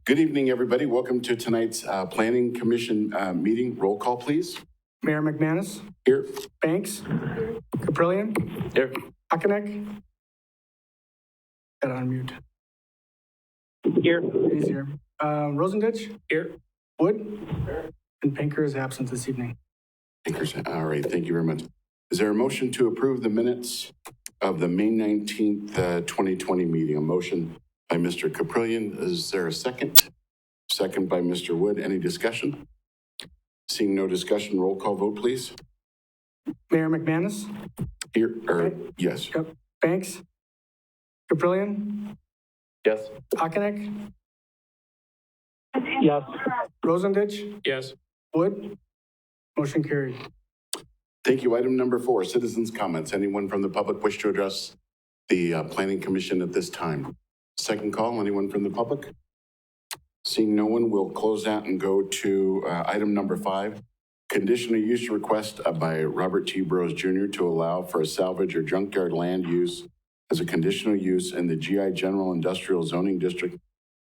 Good evening, everybody. Welcome to tonight's Planning Commission meeting. Roll call, please. Mayor McManus. Here. Banks. Caprillion. Here. Hockenneck. Got on mute. Here. Easier. Rosenditch. Here. Wood. And Pinker is absent this evening. Pinker's, all right, thank you very much. Is there a motion to approve the minutes of the May 19th, 2020 meeting? A motion by Mr. Caprillion. Is there a second? Second by Mr. Wood. Any discussion? Seeing no discussion, roll call vote, please. Mayor McManus. Here, yes. Yep. Banks. Caprillion. Yes. Hockenneck. Yes. Rosenditch. Yes. Wood. Motion carried. Thank you. Item number 4, citizens' comments. Anyone from the public wish to address the Planning Commission at this time? Second call, anyone from the public? Seeing no one, we'll close that and go to item number 5, conditional use request by Robert T. Burrows Jr. to allow for a salvage or junkyard land use as a conditional use in the GI General Industrial Zoning District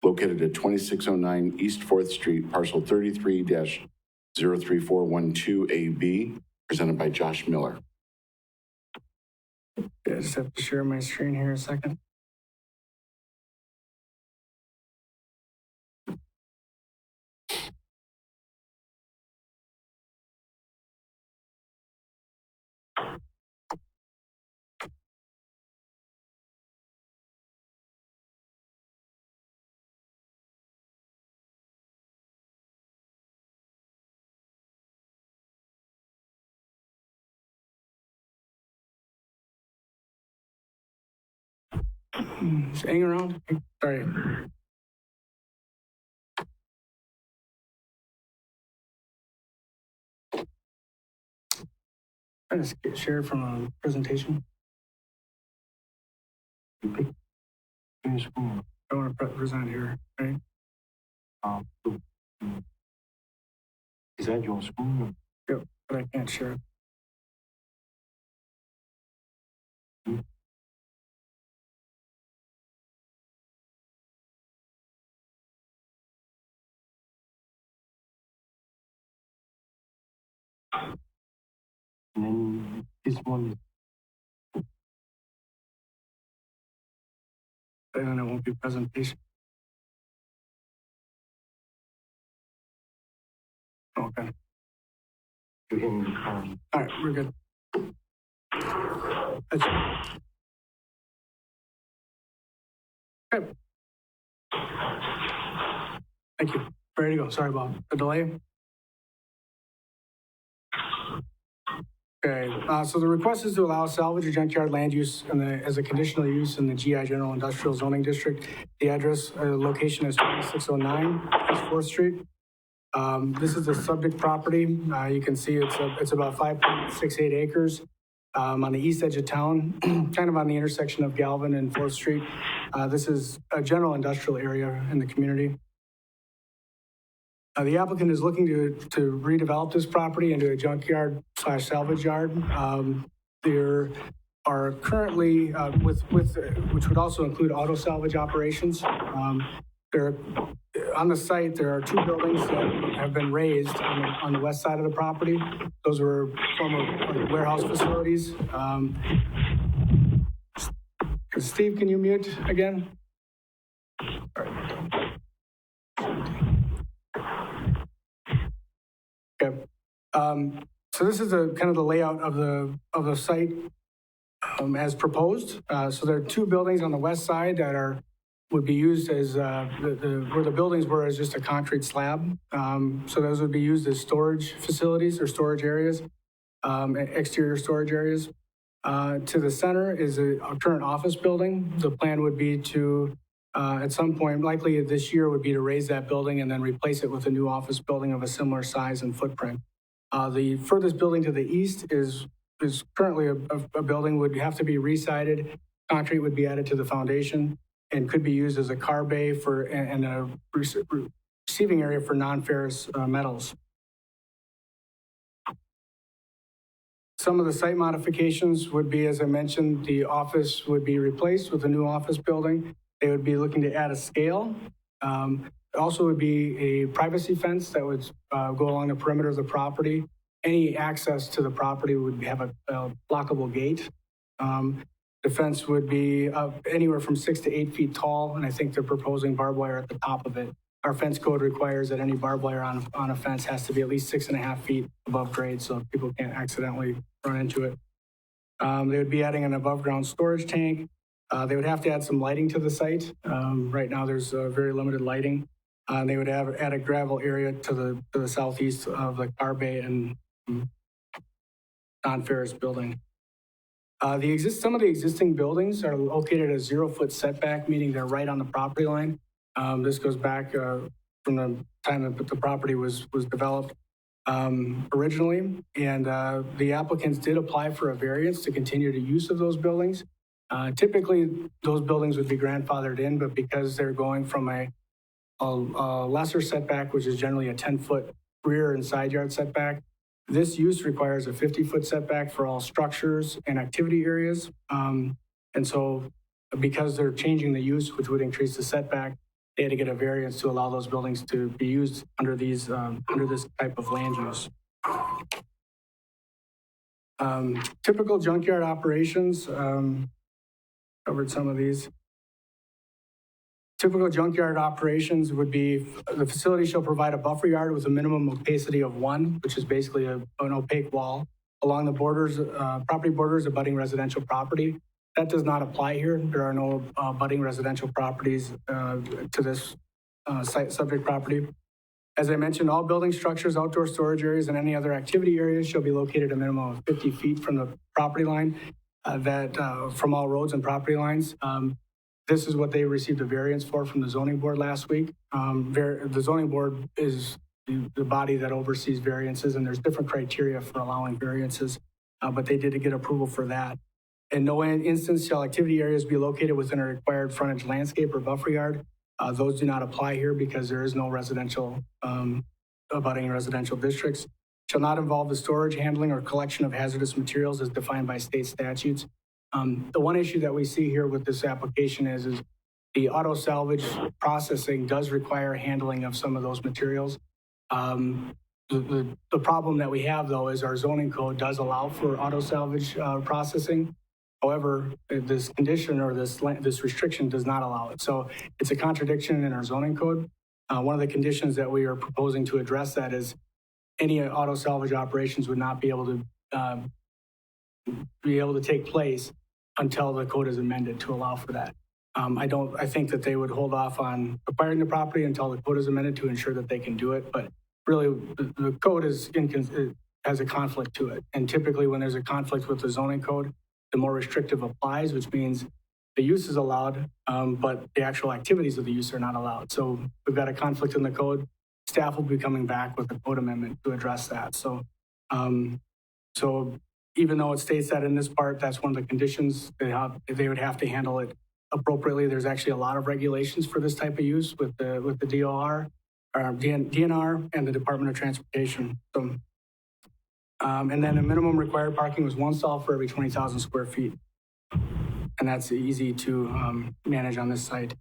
located at 2609 East 4th Street, parcel 33-03412AB, presented by Josh Miller. I just have to share my screen here a second. Just hang around. Sorry. I just get shared from a presentation. I want to present here, right? Is that your screen? Yep, but I can't share it. And then this one. And it won't be presentation. Okay. You can, All right, we're good. Okay. Thank you. Ready to go. Sorry about the delay. Okay, so the request is to allow salvage or junkyard land use as a conditional use in the GI General Industrial Zoning District. The address location is 2609 East 4th Street. This is the subject property. You can see it's about 5.68 acres on the east edge of town, kind of on the intersection of Galvin and 4th Street. This is a general industrial area in the community. The applicant is looking to redevelop this property into a junkyard / salvage yard. There are currently, which would also include auto salvage operations. There, on the site, there are 2 buildings that have been raised on the west side of the property. Those were former warehouse facilities. Steve, can you mute again? All right. Okay. So this is kind of the layout of the site as proposed. So there are 2 buildings on the west side that would be used as where the buildings were as just a concrete slab. So those would be used as storage facilities or storage areas, exterior storage areas. To the center is a current office building. The plan would be to at some point, likely this year, would be to raise that building and then replace it with a new office building of a similar size and footprint. The furthest building to the east is currently a building would have to be re-sided. Concrete would be added to the foundation and could be used as a car bay and a receiving area for non-ferrous metals. Some of the site modifications would be, as I mentioned, the office would be replaced with a new office building. They would be looking to add a scale Also would be a privacy fence that would go along the perimeter of the property. Any access to the property would have a blockable gate. The fence would be anywhere from 6 to 8 feet tall, and I think they're proposing barbed wire at the top of it. Our fence code requires that any barbed wire on a fence has to be at least 6.5 feet above grade, so people can't accidentally run into it. They would be adding an above-ground storage tank. They would have to add some lighting to the site. Right now, there's very limited lighting. They would add a gravel area to the southeast of the car bay and non-Ferris building. Some of the existing buildings are located at a 0-foot setback, meaning they're right on the property line. This goes back from the time that the property was developed originally, and the applicants did apply for a variance to continue the use of those buildings. Typically, those buildings would be grandfathered in, but because they're going from a lesser setback, which is generally a 10-foot rear and side yard setback, this use requires a 50-foot setback for all structures and activity areas. And so because they're changing the use, which would increase the setback, they had to get a variance to allow those buildings to be used under this type of land use. Typical junkyard operations, covered some of these. Typical junkyard operations would be the facility shall provide a buffer yard with a minimum opacity of 1, which is basically an opaque wall, along the borders, property borders abutting residential property. That does not apply here. There are no abutting residential properties to this subject property. As I mentioned, all building structures, outdoor storage areas, and any other activity areas shall be located a minimum of 50 feet from the property line, from all roads and property lines. This is what they received a variance for from the zoning board last week. The zoning board is the body that oversees variances, and there's different criteria for allowing variances, but they did get approval for that. In no instance shall activity areas be located within a required frontage landscape or buffer yard. Those do not apply here because there is no residential abutting residential districts. Shall not involve the storage, handling, or collection of hazardous materials as defined by state statutes. The one issue that we see here with this application is the auto salvage processing does require handling of some of those materials. The problem that we have, though, is our zoning code does allow for auto salvage processing. However, this condition or this restriction does not allow it. So it's a contradiction in our zoning code. One of the conditions that we are proposing to address that is any auto salvage operations would not be able to take place until the code is amended to allow for that. I think that they would hold off on acquiring the property until the code is amended to ensure that they can do it. But really, the code has a conflict to it. And typically when there's a conflict with the zoning code, the more restrictive applies, which means the use is allowed, but the actual activities of the use are not allowed. So we've got a conflict in the code. Staff will be coming back with a code amendment to address that. So even though it states that in this part, that's one of the conditions they would have to handle it appropriately. There's actually a lot of regulations for this type of use with the DOR, DNR, and the Department of Transportation. So, and then the minimum required parking was 1 stall for every 20,000 square feet. And that's easy to manage on this site.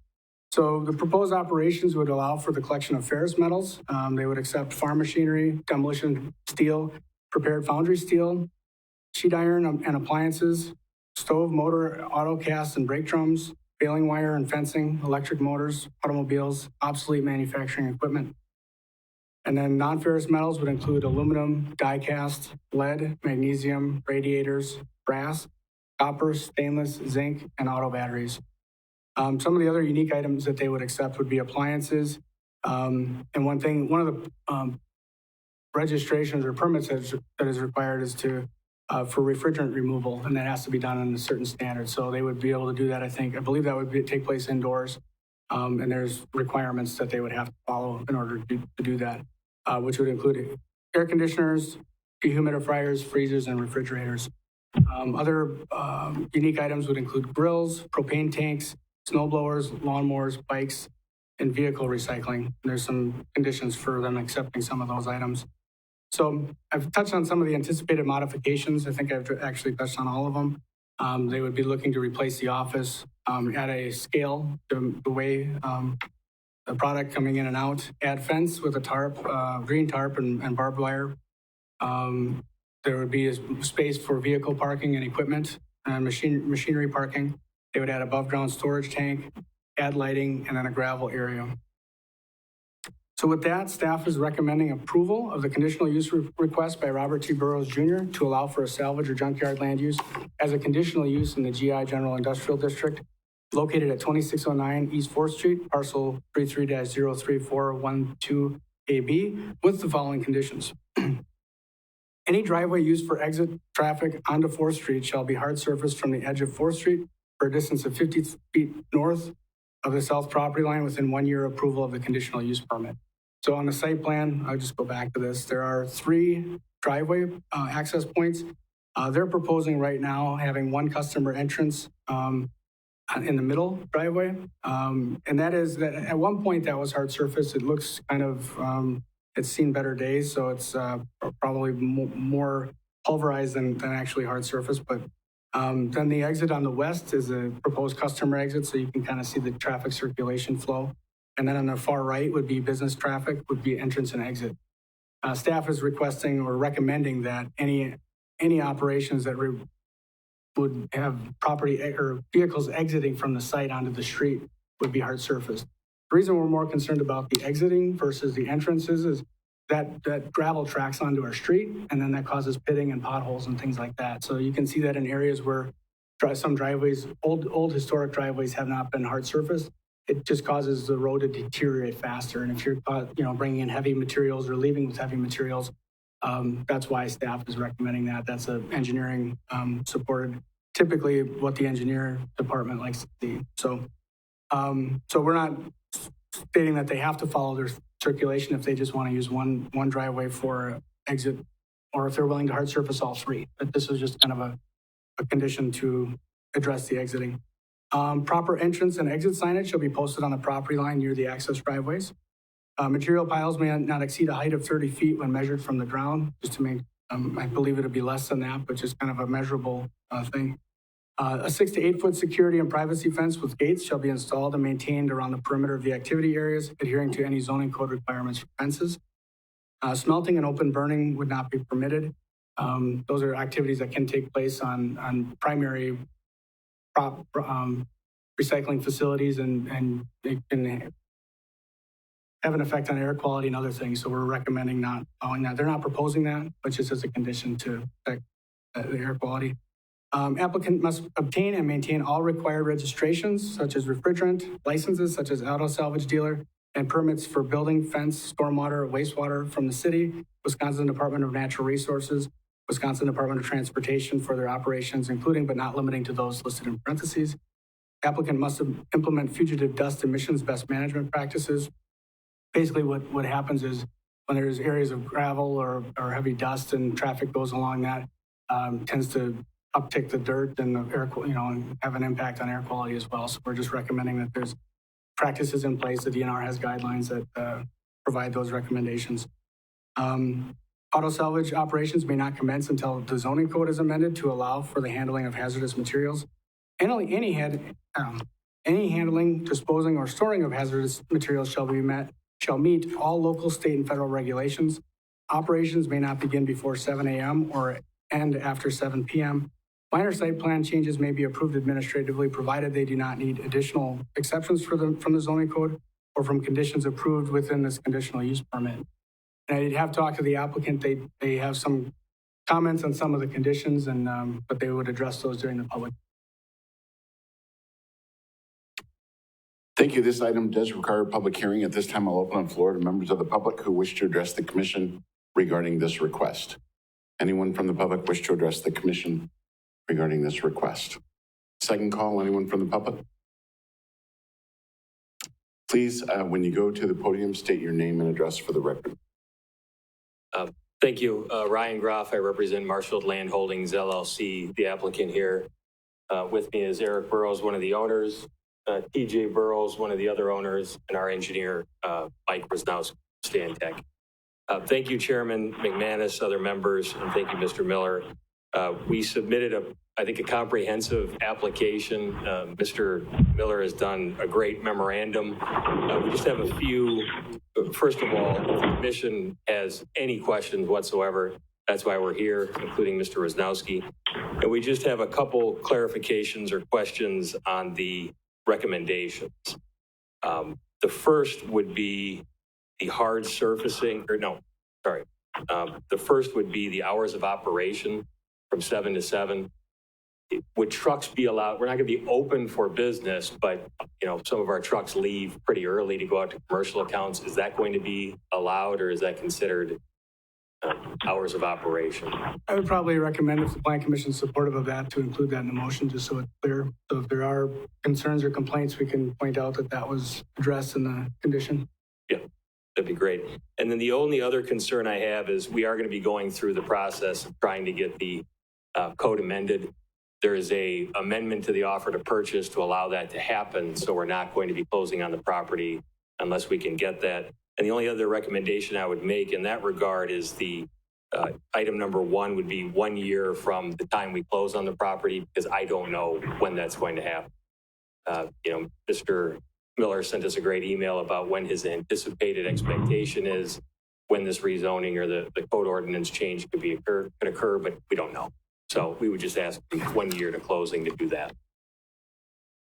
So the proposed operations would allow for the collection of ferrous metals. They would accept farm machinery, demolition steel, prepared foundry steel, sheet iron and appliances, stove, motor, auto cast and brake drums, baling wire and fencing, electric motors, automobiles, obsolete manufacturing equipment. And then non-ferrous metals would include aluminum, die cast, lead, magnesium, radiators, brass, copper, stainless, zinc, and auto batteries. Some of the other unique items that they would accept would be appliances. And one of the registrations or permits that is required is for refrigerant removal, and that has to be done in a certain standard. So they would be able to do that, I believe that would take place indoors. And there's requirements that they would have to follow in order to do that, which would include air conditioners, dehumidifiers, freezers, and refrigerators. Other unique items would include grills, propane tanks, snow blowers, lawnmowers, bikes, and vehicle recycling. There's some conditions for them accepting some of those items. So I've touched on some of the anticipated modifications. I think I've actually touched on all of them. They would be looking to replace the office at a scale the way the product coming in and out. Add fence with a tarp, green tarp and barbed wire. There would be a space for vehicle parking and equipment and machinery parking. They would add above ground storage tank, add lighting, and then a gravel area. So with that, staff is recommending approval of the conditional use request by Robert T. Burrows Jr. to allow for a salvage or junkyard land use as a conditional use in the GI General Industrial District located at 2609 East 4th Street, parcel 33-03412AB with the following conditions. Any driveway used for exit traffic onto 4th Street shall be hard surfaced from the edge of 4th Street for a distance of 50 feet north of the south property line within 1 year approval of the conditional use permit. So on the site plan, I'll just go back to this. There are 3 driveway access points. They're proposing right now having one customer entrance in the middle driveway. And that is that at one point that was hard surface. It looks kind of, it's seen better days. So it's probably more pulverized than actually hard surface. But then the exit on the west is a proposed customer exit. So you can kind of see the traffic circulation flow. And then on the far right would be business traffic, would be entrance and exit. Staff is requesting or recommending that any operations that would have property or vehicles exiting from the site onto the street would be hard surfaced. The reason we're more concerned about the exiting versus the entrances is that gravel tracks onto our street, and then that causes pitting and potholes and things like that. So you can see that in areas where some driveways, old historic driveways have not been hard surfaced. It just causes the road to deteriorate faster. And if you're, bringing in heavy materials or leaving with heavy materials, that's why staff is recommending that. That's an engineering supported, typically what the engineer department likes to see. So we're not stating that they have to follow their circulation if they just want to use one driveway for exit, or if they're willing to hard surface all 3. But this is just kind of a condition to address the exiting. Proper entrance and exit signage shall be posted on the property line near the access driveways. Material piles may not exceed a height of 30 feet when measured from the ground, just to make, I believe it'll be less than that, but just kind of a measurable thing. A 6 to 8 foot security and privacy fence with gates shall be installed and maintained around the perimeter of the activity areas, adhering to any zoning code requirements for fences. Smelting and open burning would not be permitted. Those are activities that can take place on primary recycling facilities, and it can have an effect on air quality and other things. So we're recommending not allowing that. They're not proposing that, but just as a condition to affect the air quality. Applicant must obtain and maintain all required registrations, such as refrigerant, licenses, such as auto salvage dealer, and permits for building, fence, stormwater, wastewater from the city, Wisconsin Department of Natural Resources, Wisconsin Department of Transportation for their operations, including but not limiting to those listed in parentheses. Applicant must implement fugitive dust emissions best management practices. Basically what happens is when there's areas of gravel or heavy dust and traffic goes along that, tends to uptick the dirt and the air, and have an impact on air quality as well. So we're just recommending that there's practices in place. The DNR has guidelines that provide those recommendations. Auto salvage operations may not commence until the zoning code is amended to allow for the handling of hazardous materials. Any handling, disposing, or storing of hazardous materials shall meet all local, state, and federal regulations. Operations may not begin before 7 a.m. or end after 7 p.m. Minor site plan changes may be approved administratively, provided they do not need additional exceptions from the zoning code or from conditions approved within this conditional use permit. And I have talked to the applicant. They have some comments on some of the conditions, but they would address those during the public. Thank you. This item does require a public hearing. At this time, I'll open the floor to members of the public who wish to address the commission regarding this request. Anyone from the public wish to address the commission regarding this request? Second call, anyone from the public? Please, when you go to the podium, state your name and address for the record. Thank you. Ryan Groff. I represent Marshfield Land Holdings, LLC, the applicant here. With me is Eric Burrows, one of the owners, TJ Burrows, one of the other owners, and our engineer, Mike Rosnowski, Stantec. Thank you, Chairman McManus, other members, and thank you, Mr. Miller. We submitted I think a comprehensive application. Mr. Miller has done a great memorandum. We just have a few. First of all, if the commission has any questions whatsoever, that's why we're here, including Mr. Rosnowski. And we just have a couple clarifications or questions on the recommendations. The first would be the hard surfacing, or no, sorry. The first would be the hours of operation from 7 to 7. Would trucks be allowed? We're not going to be open for business, but some of our trucks leave pretty early to go out to commercial accounts. Is that going to be allowed, or is that considered hours of operation? I would probably recommend, if the Plan Commission is supportive of that, to include that in the motion, just so it's clear. So if there are concerns or complaints, we can point out that was addressed in the condition. Yeah, that'd be great. And then the only other concern I have is we are going to be going through the process of trying to get the code amended. There is a amendment to the offer to purchase to allow that to happen. So we're not going to be closing on the property unless we can get that. And the only other recommendation I would make in that regard is the item number 1 would be 1 year from the time we close on the property, because I don't know when that's going to happen. Mr. Miller sent us a great email about when his anticipated expectation is when this rezoning or the code ordinance change could occur, but we don't know. So we would just ask 1 year to closing to do that.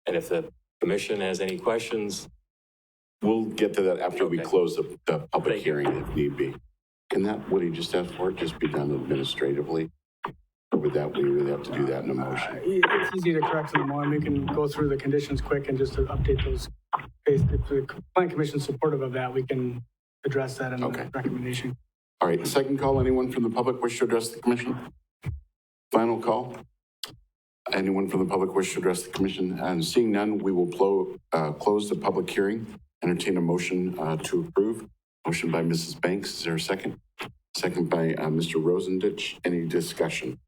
And if the commission has any questions. We'll get to that after we close the public hearing if need be. Can that, what he just asked for, just be done administratively? Or would we would have to do that in a motion? It's easy to correct in the morning. We can go through the conditions quick and just to update those. If the Plan Commission is supportive of that, we can address that in the recommendation. All right, second call. Anyone from the public wish to address the commission? Final call. Anyone from the public wish to address the commission? And seeing none, we will close the public hearing. Entertain a motion to approve. Motion by Mrs. Banks. Is there a second? Second by Mr. Rosendich. Any discussion?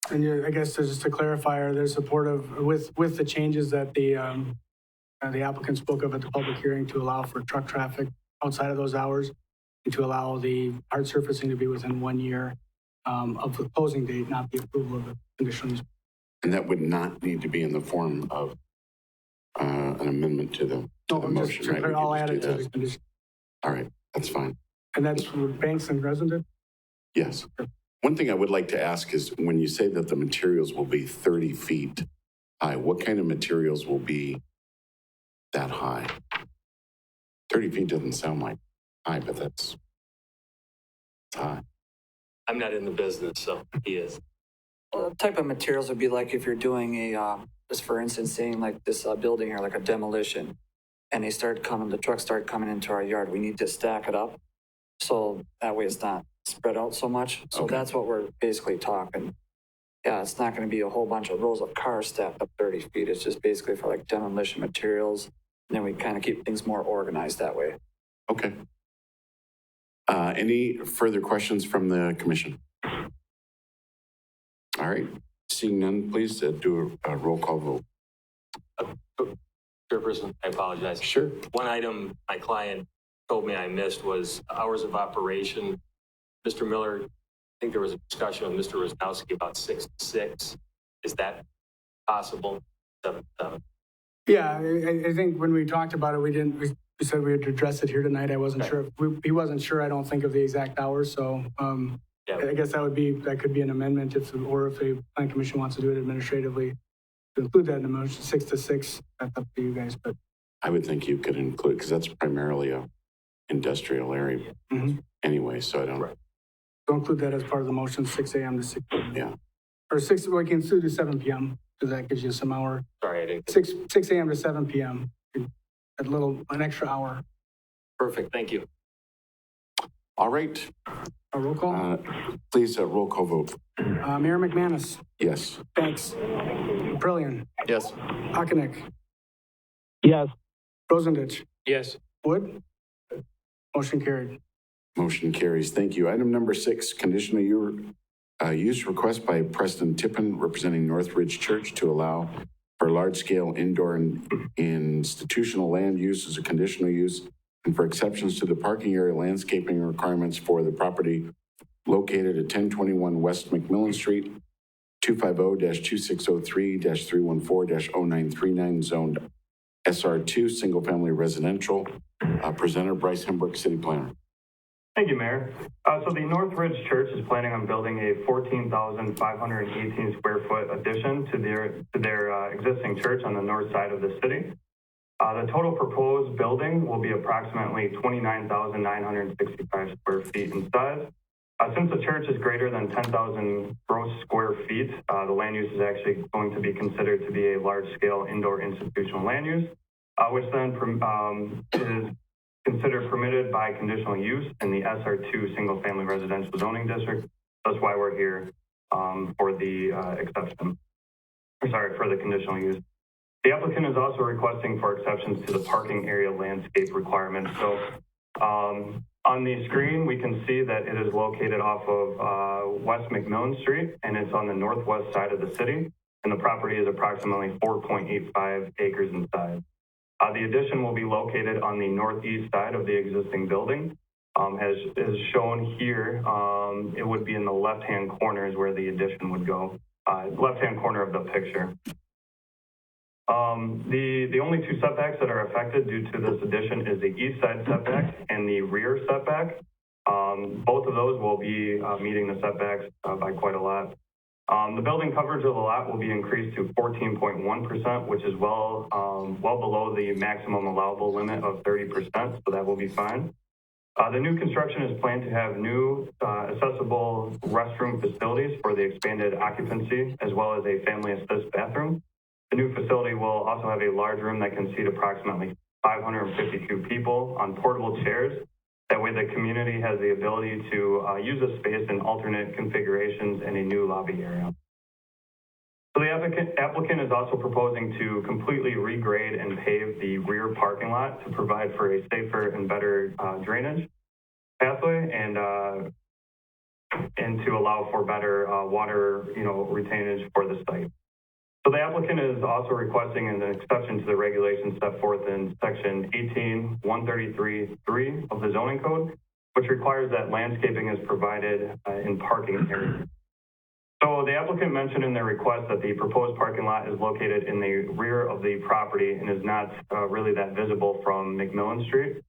And I guess just to clarify, are they supportive with the changes that the applicant spoke of at the public hearing to allow for truck traffic outside of those hours and to allow the hard surfacing to be within 1 year of the closing date, not the approval of the conditions? And that would not need to be in the form of an amendment to the motion, right? I'll add it to the condition. All right, that's fine. And that's with Banks and Resident? Yes. One thing I would like to ask is, when you say that the materials will be 30 feet high, what kind of materials will be that high? 30 feet doesn't sound like high, but that's high. I'm not in the business, so he is. Well, the type of materials would be like if you're doing just for instance, saying like this building here, like a demolition, and the trucks start coming into our yard. We need to stack it up so that way it's not spread out so much. So that's what we're basically talking. Yeah, it's not going to be a whole bunch of rows of cars stacked up 30 feet. It's just basically for like demolition materials. And then we kind of keep things more organized that way. Okay. Any further questions from the commission? All right. Seeing none, please do a roll call vote. Chairperson, I apologize. Sure. One item my client told me I missed was hours of operation. Mr. Miller, I think there was a discussion with Mr. Rosnowski about 6 to 6. Is that possible? 7 to 7? Yeah, I think when we talked about it, we said we would address it here tonight. I wasn't sure. He wasn't sure, I don't think, of the exact hours. So I guess that could be an amendment if the Plan Commission wants to do it administratively. To include that in the motion, 6 to 6, that's up to you guys. But I would think you could include, because that's primarily a industrial area anyway, so I don't. Right. So include that as part of the motion, 6 a.m. to 6 p.m. Yeah. Or 6, we can do 7 p.m. because that gives you some hour. Sorry, I didn't. 6 a.m. to 7 p.m. An extra hour. Perfect, thank you. All right. A roll call? Please, roll call vote. Mayor McManus. Yes. Banks. Brilliant. Yes. Hockenich. Yes. Rosendich. Yes. Wood. Motion carried. Motion carries. Thank you. Item number 6, conditional use request by Preston Tippen, representing Northridge Church, to allow for large-scale indoor and institutional land use as a conditional use, and for exceptions to the parking area landscaping requirements for the property located at 1021 West McMillan Street, 250-2603-314-0939, zoned SR2, single-family residential. Presenter Bryce Hembrook, City Planner. Thank you, Mayor. So the Northridge Church is planning on building a 14,518 square foot addition to their existing church on the north side of the city. The total proposed building will be approximately 29,965 square feet in size. Since the church is greater than 10,000 gross square feet, the land use is actually going to be considered to be a large-scale indoor institutional land use, which then is considered permitted by conditional use in the SR2 single-family residential zoning district. That's why we're here for the for the conditional use. The applicant is also requesting for exceptions to the parking area landscape requirements. So on the screen, we can see that it is located off of West McMillan Street, and it's on the northwest side of the city, and the property is approximately 4.85 acres in size. The addition will be located on the northeast side of the existing building. As is shown here, it would be in the left-hand corner is where the addition would go, left-hand corner of the picture. The only two setbacks that are affected due to this addition is the east side setback and the rear setback. Both of those will be meeting the setbacks by quite a lot. The building coverage of the lot will be increased to 14.1%, which is well below the maximum allowable limit of 30%, so that will be fine. The new construction is planned to have new accessible restroom facilities for the expanded occupancy, as well as a family assist bathroom. The new facility will also have a large room that can seat approximately 552 people on portable chairs. That way the community has the ability to use the space in alternate configurations in a new lobby area. So the applicant is also proposing to completely regrade and pave the rear parking lot to provide for a safer and better drainage pathway and to allow for better water, retainage for the site. So the applicant is also requesting an exception to the regulations set forth in section 18-133-3 of the zoning code, which requires that landscaping is provided in parking areas. So the applicant mentioned in their request that the proposed parking lot is located in the rear of the property and is not really that visible from McMillan Street.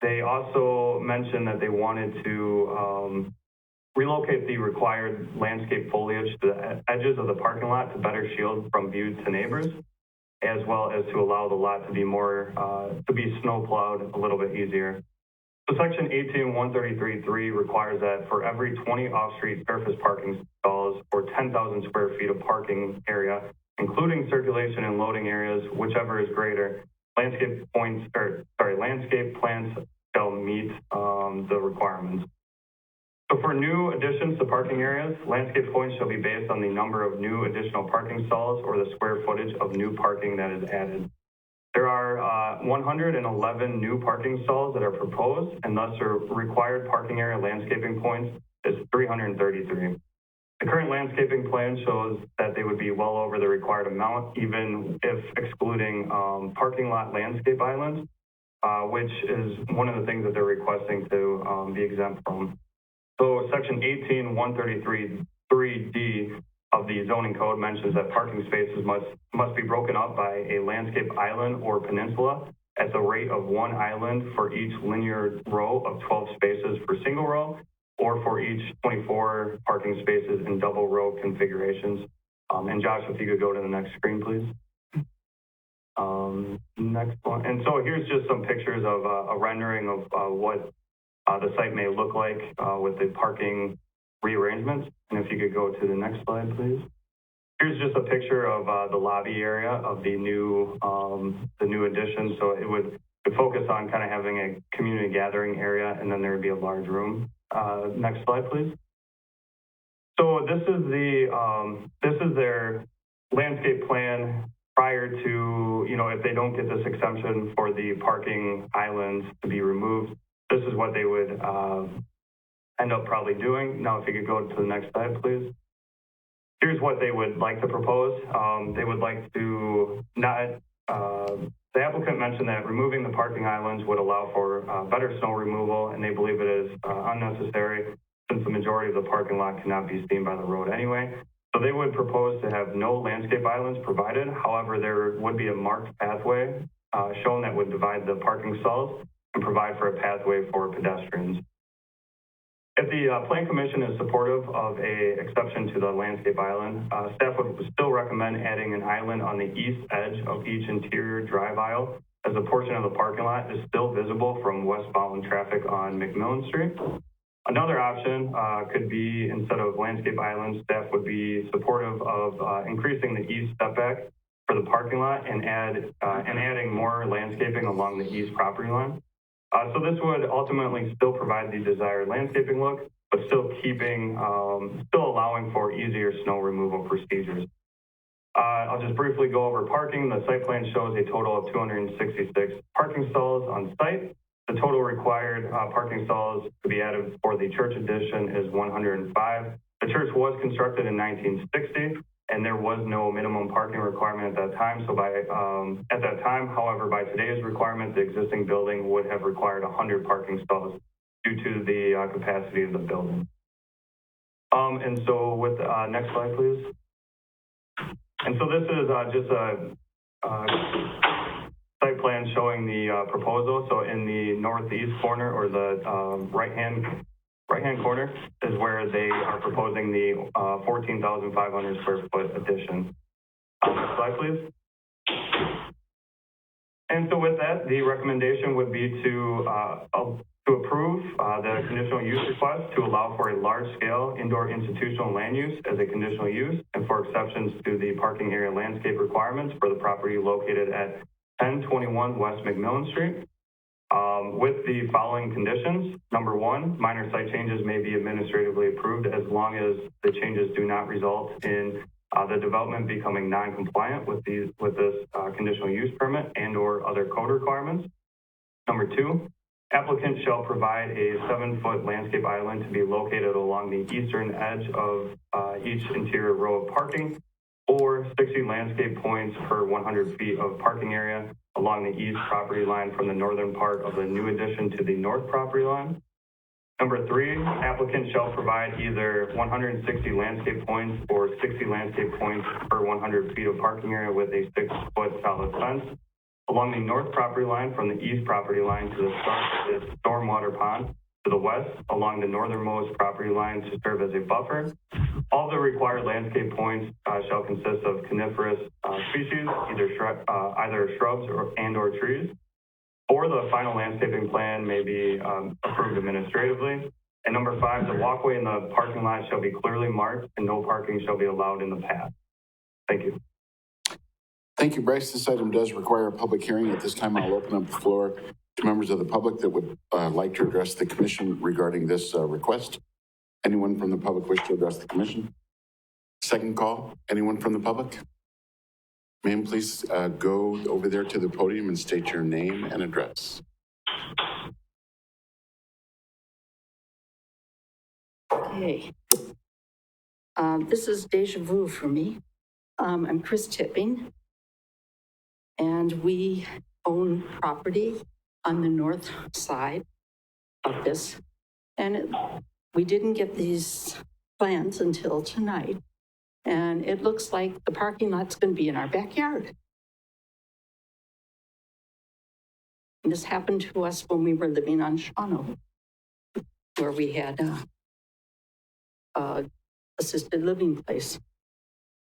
They also mentioned that they wanted to relocate the required landscape foliage to the edges of the parking lot to better shield from view to neighbors, as well as to allow the lot to be to be snow plowed a little bit easier. So section 18-133-3 requires that for every 20 off-street surface parking stalls or 10,000 square feet of parking area, including circulation and loading areas, whichever is greater, landscape plants shall meet the requirements. So for new additions to parking areas, landscape points shall be based on the number of new additional parking stalls or the square footage of new parking that is added. There are 111 new parking stalls that are proposed, and thus the required parking area landscaping points is 333. The current landscaping plan shows that they would be well over the required amount, even if excluding parking lot landscape islands, which is one of the things that they're requesting to be exempt from. So section 18-133-3D of the zoning code mentions that parking spaces must be broken up by a landscape island or peninsula at the rate of one island for each linear row of 12 spaces for single row, or for each 24 parking spaces in double row configurations. And Josh, if you could go to the next screen, please. Next one. And so here's just some pictures of a rendering of what the site may look like with the parking rearrangements. And if you could go to the next slide, please. Here's just a picture of the lobby area of the new addition. So it would focus on kind of having a community gathering area, and then there would be a large room. Next slide, please. So this is their landscape plan prior to, if they don't get this exemption for the parking islands to be removed. This is what they would end up probably doing. Now, if you could go to the next slide, please. Here's what they would like to propose. They would like to not the applicant mentioned that removing the parking islands would allow for better snow removal, and they believe it is unnecessary since the majority of the parking lot cannot be seen by the road anyway. So they would propose to have no landscape islands provided. However, there would be a marked pathway shown that would divide the parking stalls and provide for a pathway for pedestrians. If the Plan Commission is supportive of a exception to the landscape island, staff would still recommend adding an island on the east edge of each interior drive aisle, as a portion of the parking lot is still visible from westbound traffic on McMillan Street. Another option could be, instead of landscape islands, staff would be supportive of increasing the east setback for the parking lot and adding more landscaping along the east property line. So this would ultimately still provide the desired landscaping look, but still allowing for easier snow removal procedures. I'll just briefly go over parking. The site plan shows a total of 266 parking stalls on site. The total required parking stalls to be added for the church addition is 105. The church was constructed in 1960, and there was no minimum parking requirement at that time. So at that time, however, by today's requirement, the existing building would have required 100 parking stalls due to the capacity of the building. And so with next slide, please. And so this is just a site plan showing the proposal. So in the northeast corner, or the right-hand corner, is where they are proposing the 14,500 square foot addition. Next slide, please. And so with that, the recommendation would be to approve the conditional use request to allow for a large-scale indoor institutional land use as a conditional use, and for exceptions to the parking area landscape requirements for the property located at 1021 West McMillan Street. With the following conditions. Number one, minor site changes may be administratively approved as long as the changes do not result in the development becoming non-compliant with this conditional use permit and or other code requirements. Number two, applicant shall provide a 7-foot landscape island to be located along the eastern edge of each interior row of parking, or 60 landscape points per 100 feet of parking area along the east property line from the northern part of the new addition to the north property line. Number three, applicant shall provide either 160 landscape points or 60 landscape points per 100 feet of parking area with a 6-foot solid fence along the north property line from the east property line to the start of the stormwater pond to the west along the northernmost property line to serve as a buffer. All the required landscape points shall consist of coniferous species, either shrubs or trees, or the final landscaping plan may be approved administratively. And number five, the walkway in the parking lot shall be clearly marked and no parking shall be allowed in the path. Thank you. Thank you, Bryce. This item does require a public hearing. At this time, I'll open up the floor to members of the public that would like to address the commission regarding this request. Anyone from the public wish to address the commission? Second call, anyone from the public? Ma'am, please go over there to the podium and state your name and address. Okay. This is deja vu for me. I'm Chris Tippen, and we own property on the north side of this. And we didn't get these plans until tonight. And it looks like the parking lot's going to be in our backyard. And this happened to us when we were living on Shawano, where we had a assisted living place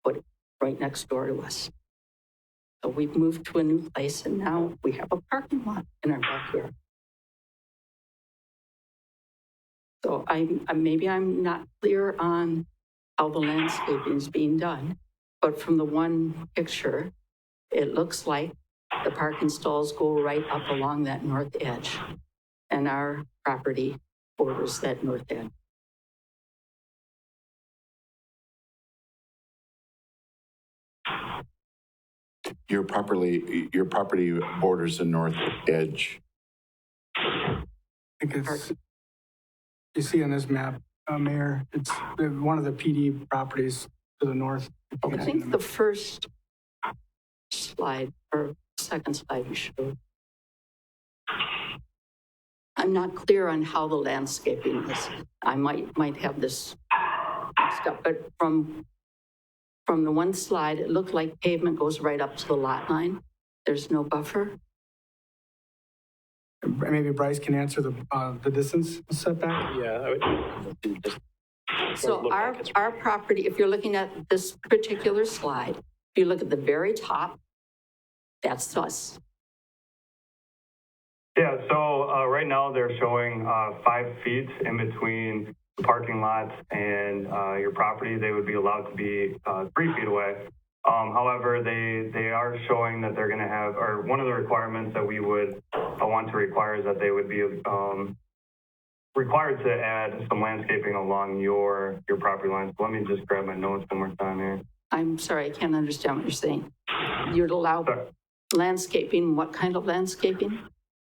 put right next door to us. So we've moved to a new place, and now we have a parking lot in our backyard. So maybe I'm not clear on how the landscaping is being done, but from the one picture, it looks like the parking stalls go right up along that north edge, and our property borders that north edge. Your property borders the north edge. I think it's, you see on this map, Mayor, it's one of the PD properties to the north. I think the first slide or second slide you showed. I'm not clear on how the landscaping is. I might have this mixed up, but from the one slide, it looked like pavement goes right up to the lot line. There's no buffer. Maybe Bryce can answer the distance setback. Yeah, I would. So our property, if you're looking at this particular slide, if you look at the very top, that's us. Yeah, so right now they're showing 5 feet in between the parking lot and your property. They would be allowed to be 3 feet away. However, they are showing that they're going to have, or one of the requirements that we would want to require is that they would be required to add some landscaping along your property line. So let me just grab my notes one more time here. I'm sorry, I can't understand what you're saying. You'd allow landscaping, what kind of landscaping?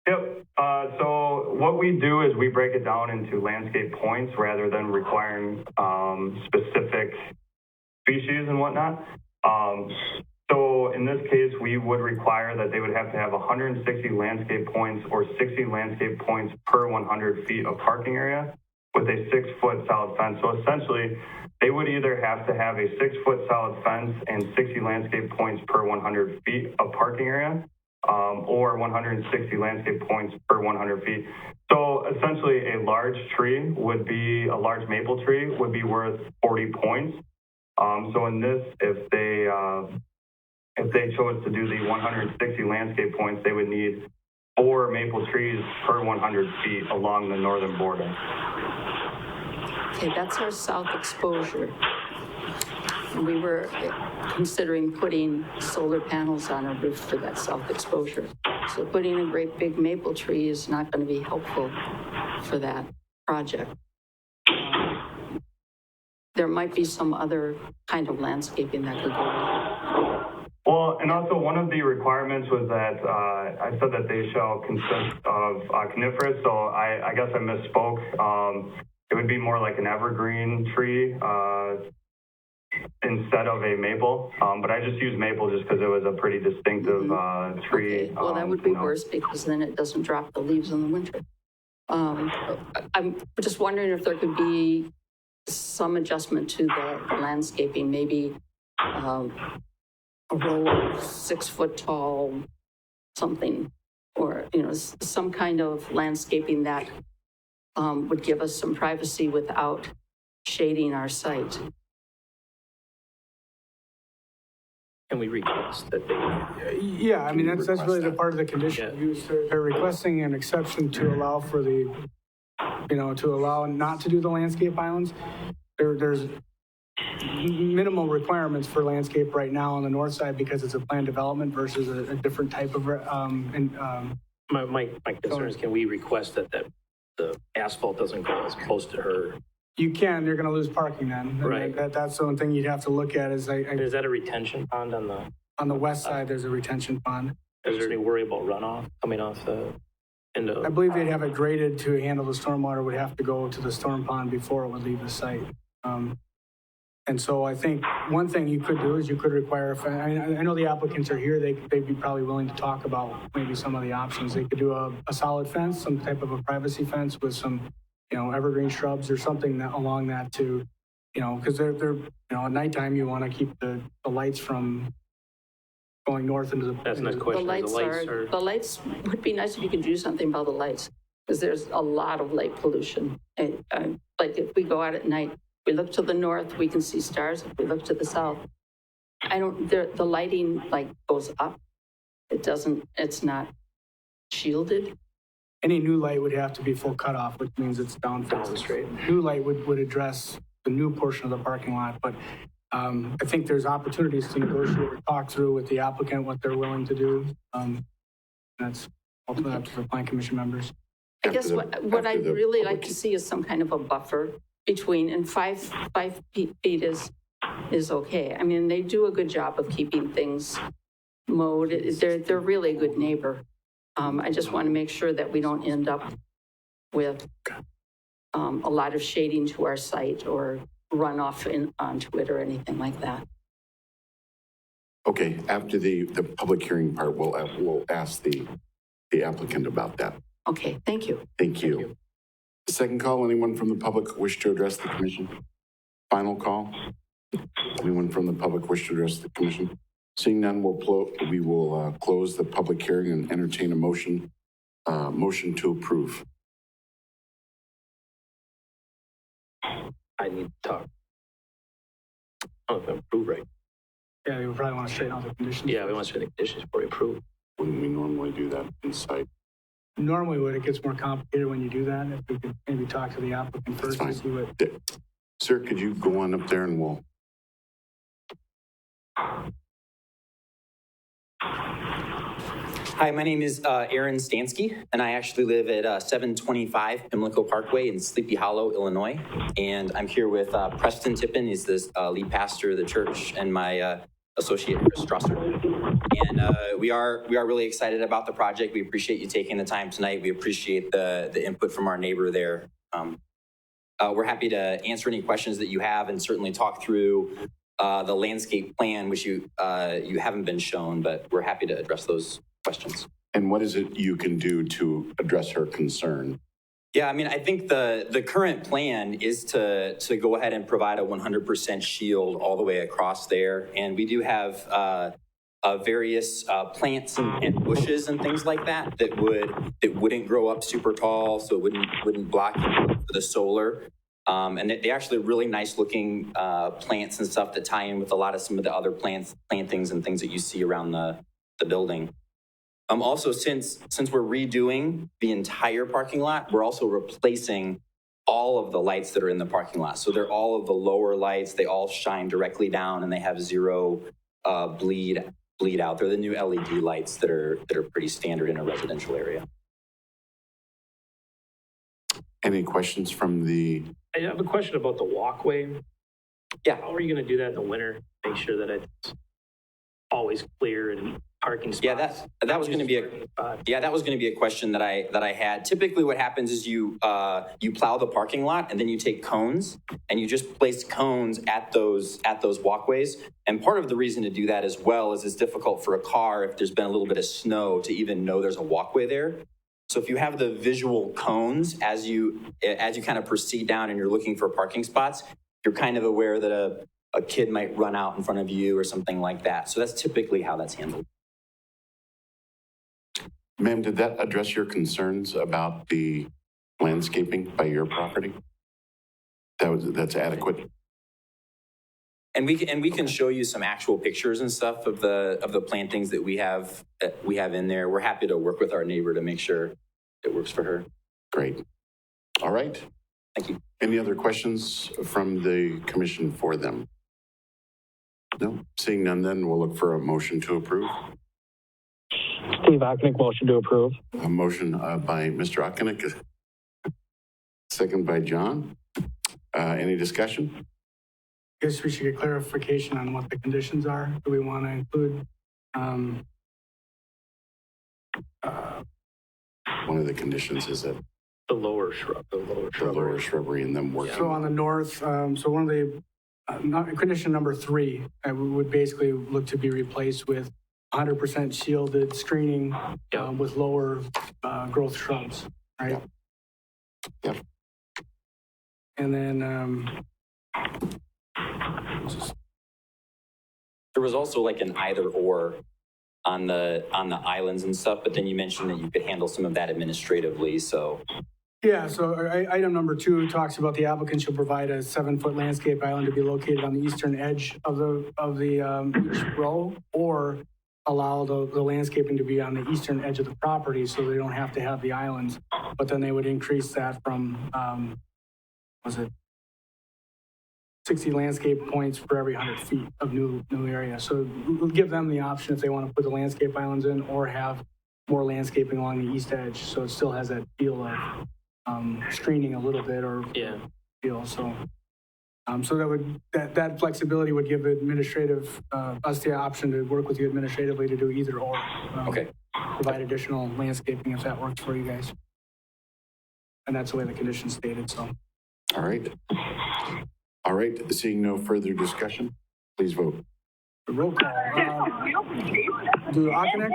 Yep. So what we do is we break it down into landscape points rather than requiring specific species and whatnot. So in this case, we would require that they would have to have 160 landscape points or 60 landscape points per 100 feet of parking area with a 6-foot solid fence. So essentially, they would either have to have a 6-foot solid fence and 60 landscape points per 100 feet of parking area, or 160 landscape points per 100 feet. So essentially, a large maple tree would be worth 40 points. So in this, if they chose to do the 160 landscape points, they would need 4 maple trees per 100 feet along the northern border. Okay, that's our south exposure. We were considering putting solar panels on our roof for that south exposure. So putting a great big maple tree is not going to be helpful for that project. There might be some other kind of landscaping that could go on. Well, and also one of the requirements was that I said that they shall consist of coniferous. So I guess I misspoke. It would be more like an evergreen tree instead of a maple. But I just used maple just because it was a pretty distinctive tree. Okay. Well, that would be worse because then it doesn't drop the leaves in the winter. I'm just wondering if there could be some adjustment to the landscaping, maybe a row of 6-foot tall something, or some kind of landscaping that would give us some privacy without shading our site. Can we request that they? Yeah, I mean, that's really the part of the condition. They're requesting an exception to allow for to allow not to do the landscape islands. There's minimal requirements for landscape right now on the north side because it's a planned development versus a different type of. My concern is, can we request that the asphalt doesn't go as close to her? You can. You're going to lose parking then. Right. That's the one thing you'd have to look at. Is that a retention pond on the west side? There's a retention pond. Is there any worry about runoff coming off the? I believe they'd have it graded to handle the stormwater. Would have to go to the storm pond before it would leave the site. And so I think one thing you could do is you could require. I know the applicants are here. They'd be probably willing to talk about maybe some of the options. They could do a solid fence, some type of a privacy fence with some, evergreen shrubs or something along that too. Because they're at nighttime you want to keep the lights from going north into the. That's not a question. The lights would be nice if you could do something about the lights, because there's a lot of light pollution. And, like if we go out at night, we look to the north, we can see stars. If we look to the south, the lighting goes up. It's not shielded. Any new light would have to be full cutoff, which means it's down straight. New light would address the new portion of the parking lot, but I think there's opportunities to negotiate or talk through with the applicant what they're willing to do. That's ultimately up to the plan commission members. I guess what I'd really like to see is some kind of a buffer between, and 5 feet is okay. I mean, they do a good job of keeping things mowed. They're really a good neighbor. I just want to make sure that we don't end up with a lot of shading to our site or runoff onto it or anything like that. Okay, after the public hearing part, we'll ask the applicant about that. Okay, thank you. Thank you. Second call, anyone from the public wish to address the commission? Final call? Anyone from the public wish to address the commission? Seeing none, we will close the public hearing and entertain a motion to approve. I need to talk. I don't know if I approve right. Yeah, we would probably want to straighten out the conditions. Yeah, we want to say the conditions before we approve. Wouldn't we normally do that inside? Normally, when it gets more complicated when you do that, if we could maybe talk to the applicant That's first and fine. see what. Sir, could you go on up there and we'll... Hi, my name is Aaron Stansky, and I actually live at 725 Pimlico Parkway in Sleepy Hollow, Illinois. And I'm here with Preston Tippen, he's the lead pastor of the church, and my associate, Chris Strasser. And we are really excited about the project. We appreciate you taking the time tonight. We appreciate the input from our neighbor there. We're happy to answer any questions that you have and certainly talk through the landscape plan, which you haven't been shown, but we're happy to address those questions. And what is it you can do to address her concern? Yeah, I mean, I think the current plan is to go ahead and provide a 100% shield all the way across there. And we do have various plants and bushes and things like that wouldn't grow up super tall, so it wouldn't block the solar. And they're actually really nice looking plants and stuff that tie in with a lot of some of the other plantings and things that you see around the building. Also, since we're redoing the entire parking lot, we're also replacing all of the lights that are in the parking lot. So they're all of the lower lights. They all shine directly down, and they have zero bleed out. They're the new LED lights that are pretty standard in a residential area. Any questions from the... I have a question about the walkway. Yeah. How are you going to do that in the winter? Make sure that it's always clear and parking spots. Yeah, that was going to be a question that I had. Typically, what happens is you plow the parking lot and then you take cones and you just place cones at those walkways. And part of the reason to do that as well is it's difficult for a car if there's been a little bit of snow to even know there's a walkway there. So if you have the visual cones as you kind of proceed down and you're looking for parking spots, you're kind of aware that a kid might run out in front of you or something like that. So that's typically how that's handled. Ma'am, did that address your concerns about the landscaping by your property? That's adequate? And we can show you some actual pictures and stuff of the plantings that we have in there. We're happy to work with our neighbor to make sure it works for her. Great. All right. Thank you. Any other questions from the commission for them? No? Seeing none, then we'll look for a motion to approve. Steve Ocknick, motion to approve. A motion by Mr. Ockenick, second by John. Any discussion? I guess we should get clarification on what the conditions are. Do we want to include? One of the conditions is that The lower shrubbery. shrubbery and then work. So on the north, so one of the, condition number 3 would basically look to be replaced with 100% shielded screening with lower growth shrubs, right? Yep. And then, There was also like an either or on the islands and stuff, but then you mentioned that you could handle some of that administratively. So yeah, so item number 2 talks about the applicant shall provide a 7-foot landscape island to be located on the eastern edge of the row, or allow the landscaping to be on the eastern edge of the property so they don't have to have the islands. But then they would increase that from, 60 landscape points for every 100 feet of new area. So we'll give them the option if they want to put the landscape islands in or have more landscaping along the east edge. So it still has that feel of screening a little bit or feel. So that flexibility would give us the option to work with you administratively to do either or. okay. Provide additional landscaping if that works for you guys. And that's the way the condition's stated, so. All right. All right. Seeing no further discussion, please vote. Roll call. Do Ockenick?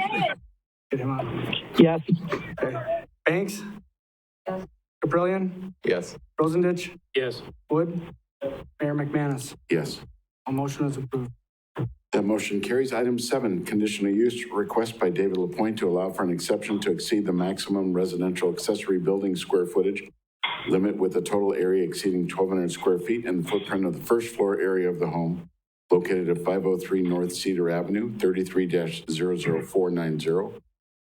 Get him on. Yes. Okay. Banks? Yes. Caprillion? Yes. Rosendich? Yes. Wood? Mayor McManus? Yes. A motion is approved. That motion carries. Item 7, conditional use request by David LaPointe to allow for an exception to exceed the maximum residential accessory building square footage limit with a total area exceeding 1,200 square feet and the footprint of the first floor area of the home located at 503 North Cedar Avenue, 33-00490,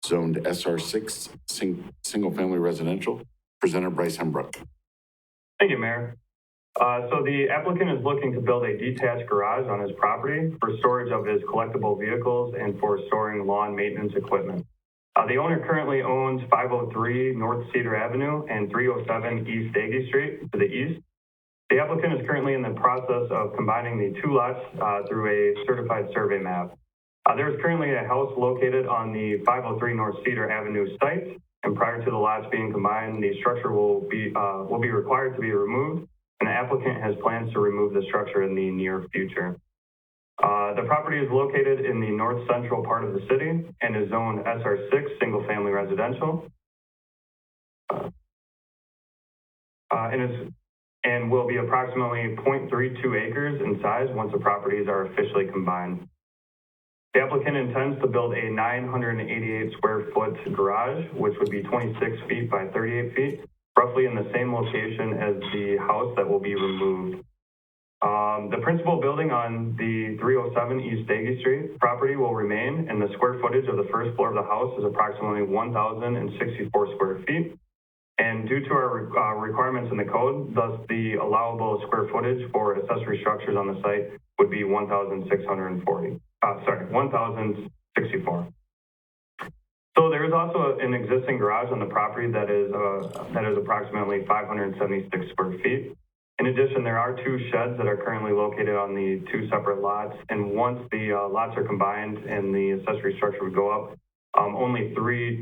zoned SR6, single-family residential, presented Bryce Hembrook. Thank you, Mayor. So the applicant is looking to build a detached garage on his property for storage of his collectible vehicles and for storing lawn maintenance equipment. The owner currently owns 503 North Cedar Avenue and 307 East Daggy Street to the east. The applicant is currently in the process of combining the two lots through a certified survey map. There is currently a house located on the 503 North Cedar Avenue site, and prior to the lots being combined, the structure will be required to be removed, and the applicant has plans to remove the structure in the near future. The property is located in the north central part of the city and is zoned SR6, single family residential. And will be approximately 0.32 acres in size once the properties are officially combined. The applicant intends to build a 988 square foot garage, which would be 26 feet by 38 feet, roughly in the same location as the house that will be removed. The principal building on the 307 East Daggy Street property will remain, and the square footage of the first floor of the house is approximately 1,064 square feet. And due to our requirements in the code, thus the allowable square footage for accessory structures on the site would be 1,064. So there is also an existing garage on the property that is approximately 576 square feet. In addition, there are two sheds that are currently located on the two separate lots. And once the lots are combined and the accessory structure would go up, only three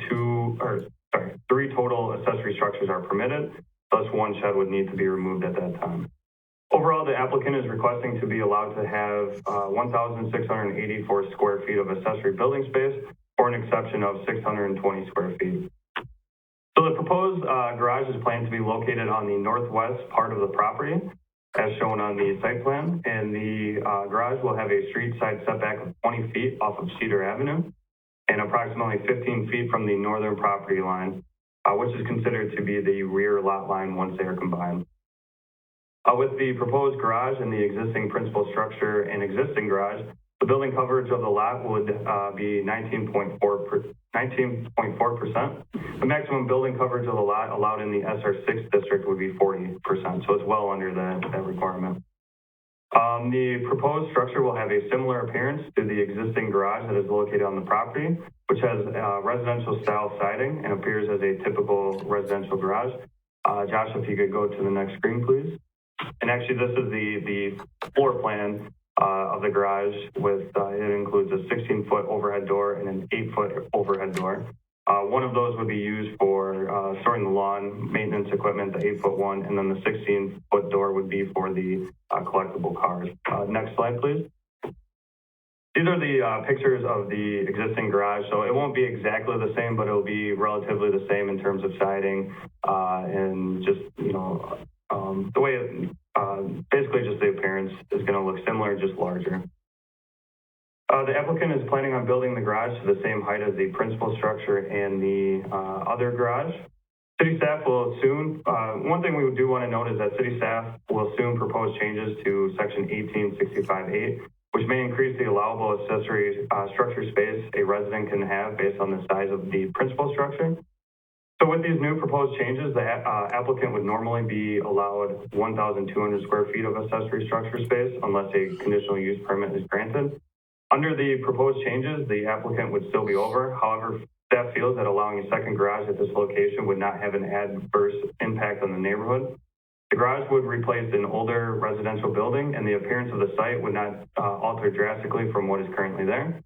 total accessory structures are permitted. Thus, one shed would need to be removed at that time. Overall, the applicant is requesting to be allowed to have 1,684 square feet of accessory building space, or an exception of 620 square feet. So the proposed garage is planned to be located on the northwest part of the property, as shown on the site plan, and the garage will have a street side setback of 20 feet off of Cedar Avenue and approximately 15 feet from the northern property line, which is considered to be the rear lot line once they are combined. With the proposed garage and the existing principal structure and existing garage, the building coverage of the lot would be 19.4%. The maximum building coverage of the lot allowed in the SR6 district would be 40%, so it's well under that requirement. The proposed structure will have a similar appearance to the existing garage that is located on the property, which has residential style siding and appears as a typical residential garage. Josh, if you could go to the next screen, please. And actually, this is the floor plan of the garage with, it includes a 16-foot overhead door and an 8-foot overhead door. One of those would be used for storing the lawn maintenance equipment, the 8-foot one, and then the 16-foot door would be for the collectible cars. Next slide, please. These are the pictures of the existing garage. So it won't be exactly the same, but it'll be relatively the same in terms of siding and just, the way basically just the appearance is going to look similar, just larger. The applicant is planning on building the garage to the same height as the principal structure and the other garage. City staff will soon, one thing we do want to note is that city staff will soon propose changes to section 1865-8, which may increase the allowable accessory structure space a resident can have based on the size of the principal structure. So with these new proposed changes, the applicant would normally be allowed 1,200 square feet of accessory structure space unless a conditional use permit is granted. Under the proposed changes, the applicant would still be over. However, staff feels that allowing a second garage at this location would not have an adverse impact on the neighborhood. The garage would replace an older residential building, and the appearance of the site would not alter drastically from what is currently there.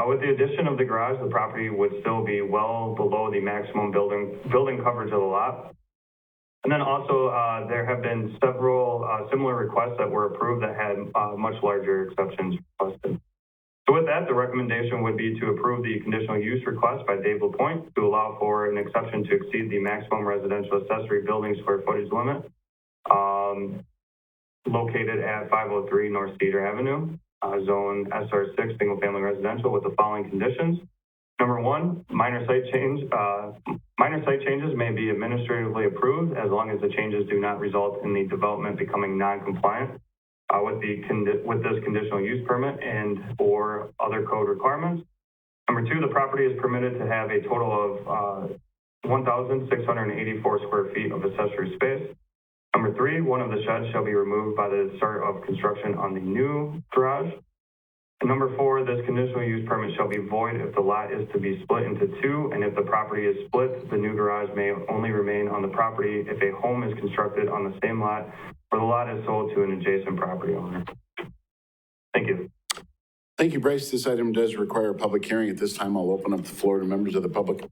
With the addition of the garage, the property would still be well below the maximum building coverage of the lot. And then also, there have been several similar requests that were approved that had much larger exceptions requested. So with that, the recommendation would be to approve the conditional use request by Dave LaPointe to allow for an exception to exceed the maximum residential accessory building square footage limit located at 503 North Cedar Avenue, zone SR6, single family residential, with the following conditions. Number one, minor site changes may be administratively approved as long as the changes do not result in the development becoming non-compliant with this conditional use permit and or other code requirements. Number two, the property is permitted to have a total of 1,684 square feet of accessory space. Number three, one of the sheds shall be removed by the start of construction on the new garage. And number four, this conditional use permit shall be void if the lot is to be split into two, and if the property is split, the new garage may only remain on the property if a home is constructed on the same lot or the lot is sold to an adjacent property owner. Thank you. Thank you, Bryce. This item does require a public hearing. At this time, I'll open up the floor to members of the public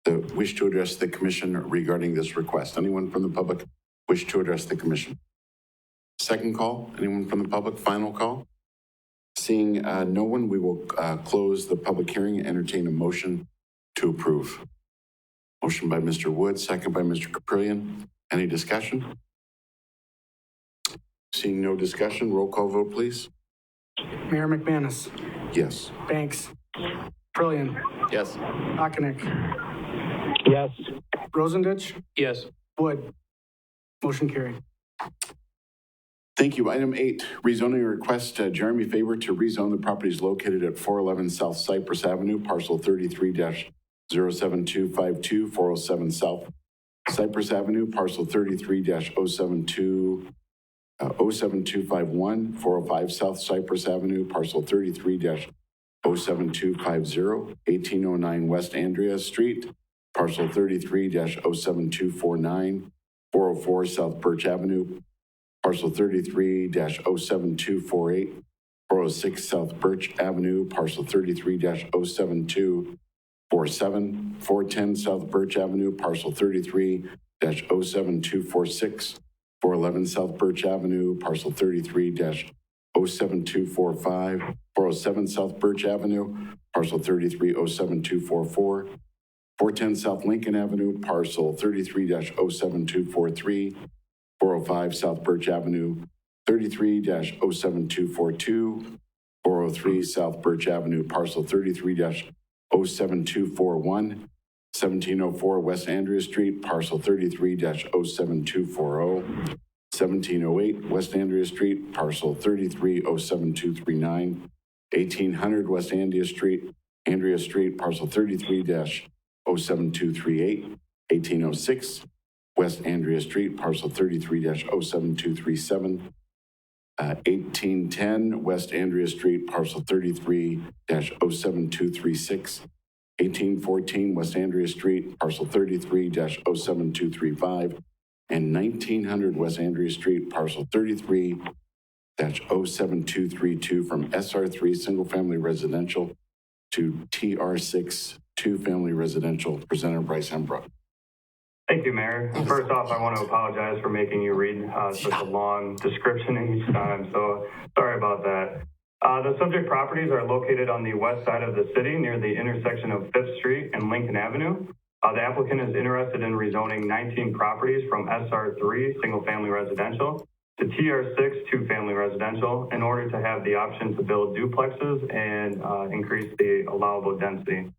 that wish to address the commission regarding this request. Anyone from the public wish to address the commission? Second call, anyone from the public? Final call? Seeing no one, we will close the public hearing and entertain a motion to approve. Motion by Mr. Wood, second by Mr. Caprillion. Any discussion? Seeing no discussion, roll call vote, please. Mayor McManus, Yes. Banks, Trillion, Yes. Ockenick, Yes. Rosendich, Yes. Wood. Motion carried. Thank you. Item 8, rezoning request, Jeremy Faber to rezone the properties located at 411 South Cypress Avenue, parcel 33-07252, 407 South Cypress Avenue, parcel 33-07251, 405 South Cypress Avenue, parcel 33-07250, 1809 West Andrea Street, parcel 33-07249, 404 South Birch Avenue, parcel 33-07248, 406 South Birch Avenue, parcel 33-07247, 410 South Birch Avenue, parcel 33-07246, 411 South Birch Avenue, parcel 33-07245, 407 South Birch Avenue, parcel 33-07244, 410 South Lincoln Avenue, parcel 33-07243, 405 South Birch Avenue, 33-07242, 403 South Birch Avenue, parcel 33-07241, 1704 West Andrea Street, parcel 33-07240, 1708 West Andrea Street, parcel 33-07239, 1800 West Andrea Street, parcel 33-07238, 1806 West Andrea Street, parcel 33-07237, 1810 West Andrea Street, parcel 33-07236, 1814 West Andrea Street, parcel 33-07235, and 1900 West Andrea Street, parcel 33-07232 from SR3 Single Family Residential to TR6 Two Family Residential. Presenter Bryce Hembrook. Thank you, Mayor. First off, I want to apologize for making you read such a long description each time, so sorry about that. The subject properties are located on the west side of the city near the intersection of 5th Street and Lincoln Avenue. The applicant is interested in rezoning 19 properties from SR3, single-family residential, to TR6, two-family residential, in order to have the option to build duplexes and increase the allowable density.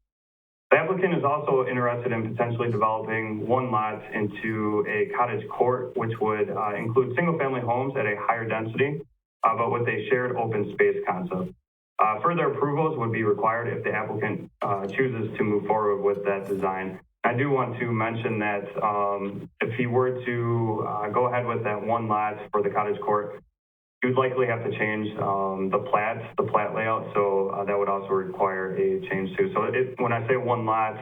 The applicant is also interested in potentially developing one lot into a cottage court, which would include single-family homes at a higher density, but with a shared open space concept. Further approvals would be required if the applicant chooses to move forward with that design. I do want to mention that if he were to go ahead with that one lot for the cottage court, he would likely have to change the plat layout, so that would also require a change too. So when I say one lot,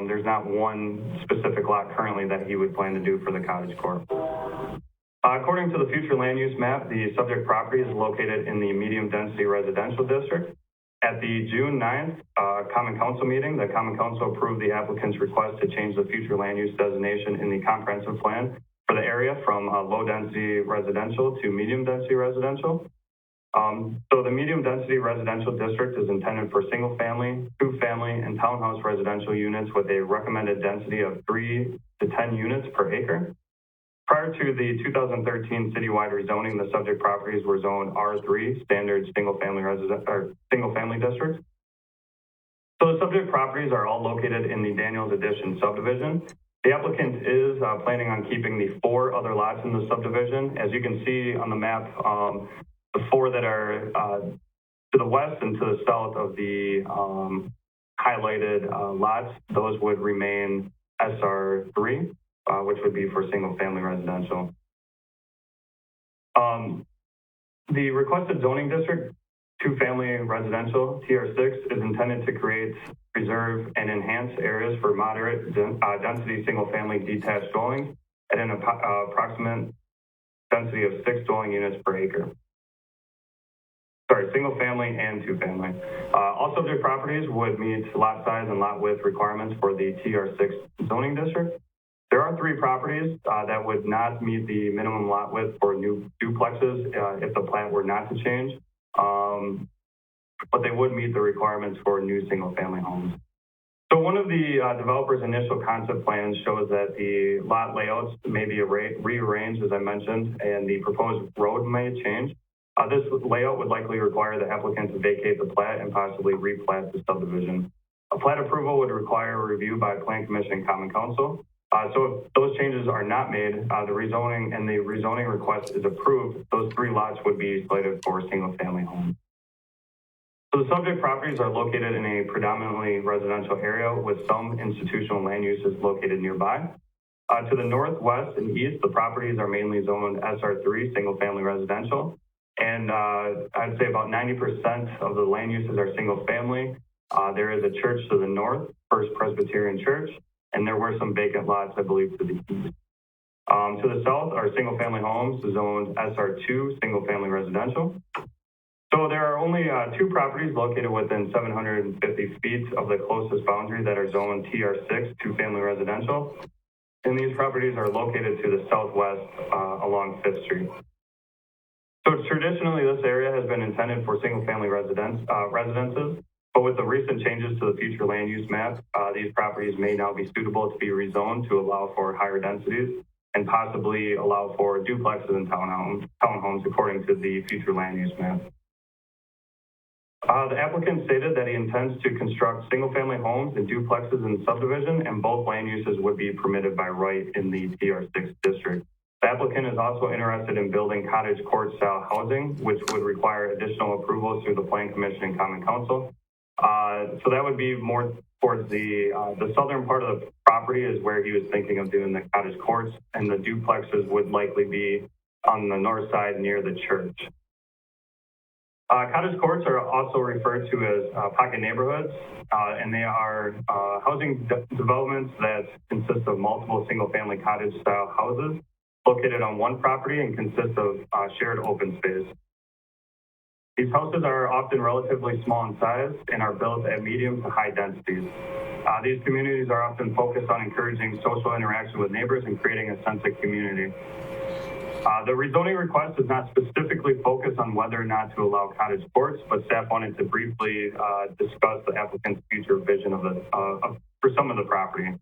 there's not one specific lot currently that he would plan to do for the cottage court. According to the future land use map, the subject property is located in the medium density residential district. At the June 9th Common Council meeting, the Common Council approved the applicant's request to change the future land use designation in the comprehensive plan for the area from low density residential to medium density residential. So the medium density residential district is intended for single family, 2-family, and townhouse residential units with a recommended density of 3 to 10 units per acre. Prior to the 2013 citywide rezoning, the subject properties were zoned R3, standard single family district. So the subject properties are all located in the Daniels Addition subdivision. The applicant is planning on keeping the 4 other lots in the subdivision. As you can see on the map, the 4 that are to the west and to the south of the highlighted lots, those would remain SR3, which would be for single family residential. The requested zoning district, 2-family residential, TR6, is intended to create, preserve, and enhance areas for moderate density single-family detached dwellings at an approximate density of 6 dwelling units per acre. Sorry, single-family and 2-family. All subject properties would meet lot size and lot width requirements for the TR6 zoning district. There are 3 properties that would not meet the minimum lot width for new duplexes if the plat were not to change. But they would meet the requirements for new single-family homes. So one of the developer's initial concept plans shows that the lot layouts may be rearranged, as I mentioned, and the proposed road may change. This layout would likely require the applicant to vacate the plat and possibly replat the subdivision. A plat approval would require a review by Plan Commission and Common Council. So if those changes are not made, the rezoning request is approved, those 3 lots would be slated for single-family homes. So the subject properties are located in a predominantly residential area with some institutional land uses located nearby. To the northwest and east, the properties are mainly zoned SR3, single-family residential. And I'd say about 90% of the land uses are single-family. There is a church to the north, First Presbyterian Church, and there were some vacant lots, I believe, to the east. To the south are single-family homes zoned SR2, single-family residential. So there are only 2 properties located within 750 feet of the closest boundary that are zoned TR6, 2-family residential. And these properties are located to the southwest along 5th Street. So traditionally, this area has been intended for single-family residences, but with the recent changes to the future land use map, these properties may now be suitable to be rezoned to allow for higher densities and possibly allow for duplexes and townhomes according to the future land use map. The applicant stated that he intends to construct single-family homes and duplexes in the subdivision, and both land uses would be permitted by right in the TR6 district. The applicant is also interested in building cottage court style housing, which would require additional approvals through the Plan Commission and Common Council. So that would be more towards the southern part of the property is where he was thinking of doing the cottage courts, and the duplexes would likely be on the north side near the church. Cottage courts are also referred to as pocket neighborhoods, and they are housing developments that consist of multiple single-family cottage-style houses located on one property and consist of shared open space. These houses are often relatively small in size and are built at medium to high densities. These communities are often focused on encouraging social interaction with neighbors and creating a sense of community. The rezoning request does not specifically focus on whether or not to allow cottage courts, but staff wanted to briefly discuss the applicant's future vision for some of the property.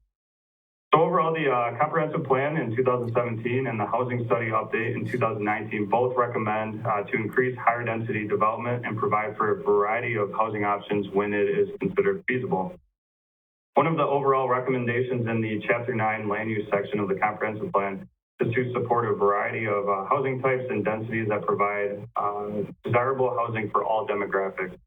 So overall, the comprehensive plan in 2017 and the housing study update in 2019 both recommend to increase higher density development and provide for a variety of housing options when it is considered feasible. One of the overall recommendations in the Chapter 9 land use section of the comprehensive plan is to support a variety of housing types and densities that provide desirable housing for all demographics.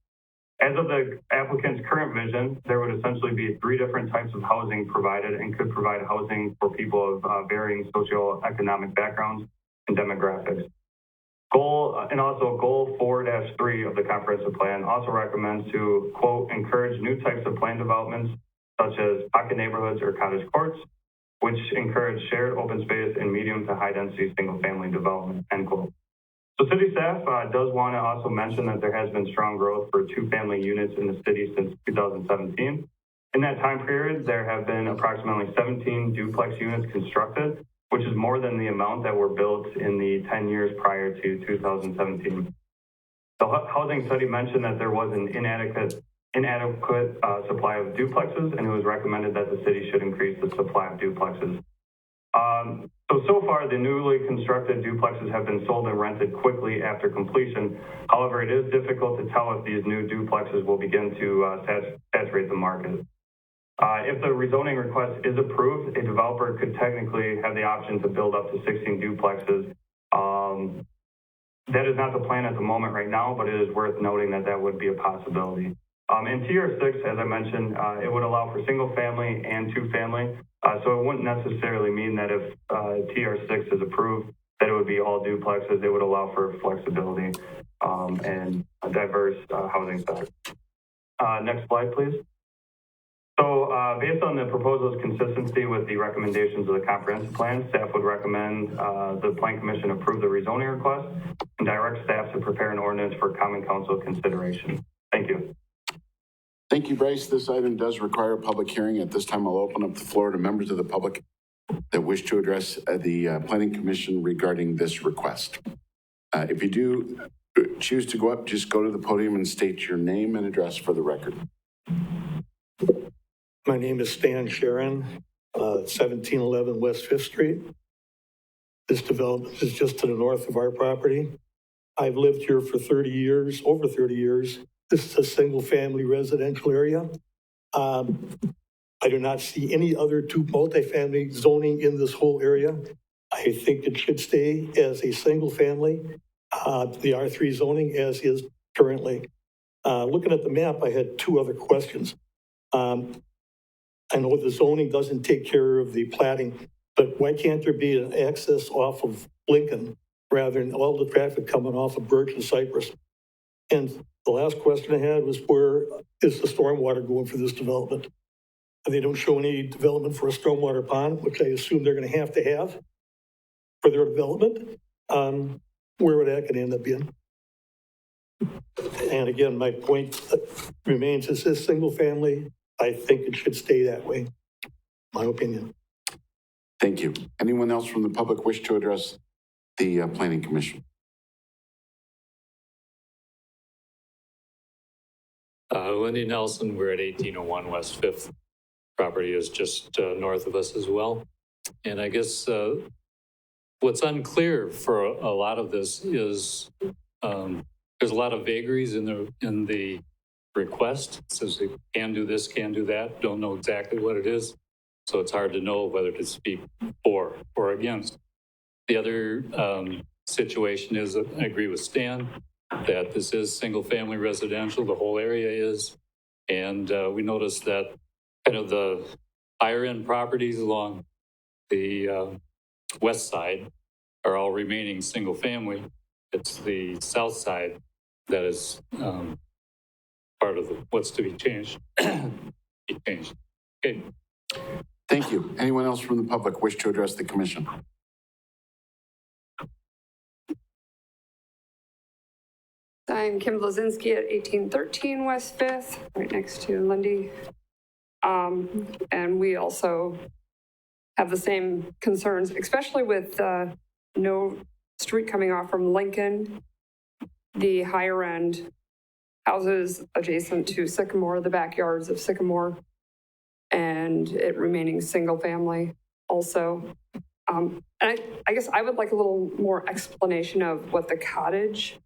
As of the applicant's current vision, there would essentially be 3 different types of housing provided and could provide housing for people of varying socioeconomic backgrounds and demographics. Goal 4-3 of the comprehensive plan also recommends to, quote, encourage new types of plan developments such as pocket neighborhoods or cottage courts, which encourage shared open space and medium to high density single family development, end quote. So city staff does want to also mention that there has been strong growth for 2-family units in the city since 2017. In that time period, there have been approximately 17 duplex units constructed, which is more than the amount that were built in the 10 years prior to 2017. The housing study mentioned that there was an inadequate supply of duplexes, and it was recommended that the city should increase the supply of duplexes. So far, the newly constructed duplexes have been sold and rented quickly after completion. However, it is difficult to tell if these new duplexes will begin to saturate the market. If the rezoning request is approved, a developer could technically have the option to build up to 16 duplexes. That is not the plan at the moment right now, but it is worth noting that that would be a possibility. In TR6, as I mentioned, it would allow for single family and two family. So it wouldn't necessarily mean that if TR6 is approved, that it would be all duplexes. It would allow for flexibility and a diverse housing stock. Next slide, please. So based on the proposal's consistency with the recommendations of the comprehensive plan, staff would recommend the Plan Commission approve the rezoning request and direct staff to prepare an ordinance for Common Council consideration. Thank you. Thank you, Bryce. This item does require a public hearing. At this time, I'll open up the floor to members of the public that wish to address the Planning Commission regarding this request. If you do choose to go up, just go to the podium and state your name and address for the record. My name is Stan Sharon, 1711 West 5th Street. This development is just to the north of our property. I've lived here for 30 years, over 30 years. This is a single-family residential area. I do not see any other two multifamily zoning in this whole area. I think it should stay as a single-family, the R3 zoning as is currently. Looking at the map, I had two other questions. I know the zoning doesn't take care of the platting, but why can't there be an access off of Lincoln rather than all the traffic coming off of Birch and Cypress? And the last question I had was, where is the stormwater going for this development? They don't show any development for a stormwater pond, which I assume they're going to have for their development. Where would that going to end up being? And again, my point remains, is this single family? I think it should stay that way. My opinion. Thank you. Anyone else from the public wish to address the Planning Commission? Lindy Nelson, we're at 1801 West 5th. Property is just north of us as well. And I guess what's unclear for a lot of this is there's a lot of vagaries in the request. It says they can do this, can do that, don't know exactly what it is. So it's hard to know whether to speak for or against. The other situation is, I agree with Stan, that this is single family residential, the whole area is. And we noticed that kind of the higher end properties along the west side are all remaining single family. It's the south side that is part of what's to be changed. Okay. Thank you. Anyone else from the public wish to address the commission? I'm Kim Blazinski at 1813 West 5th, right next to Lindy. And we also have the same concerns, especially with no street coming off from Lincoln, the higher end houses adjacent to Sycamore, the backyards of Sycamore, and it remaining single family also. And I guess I would like a little more explanation of what the cottage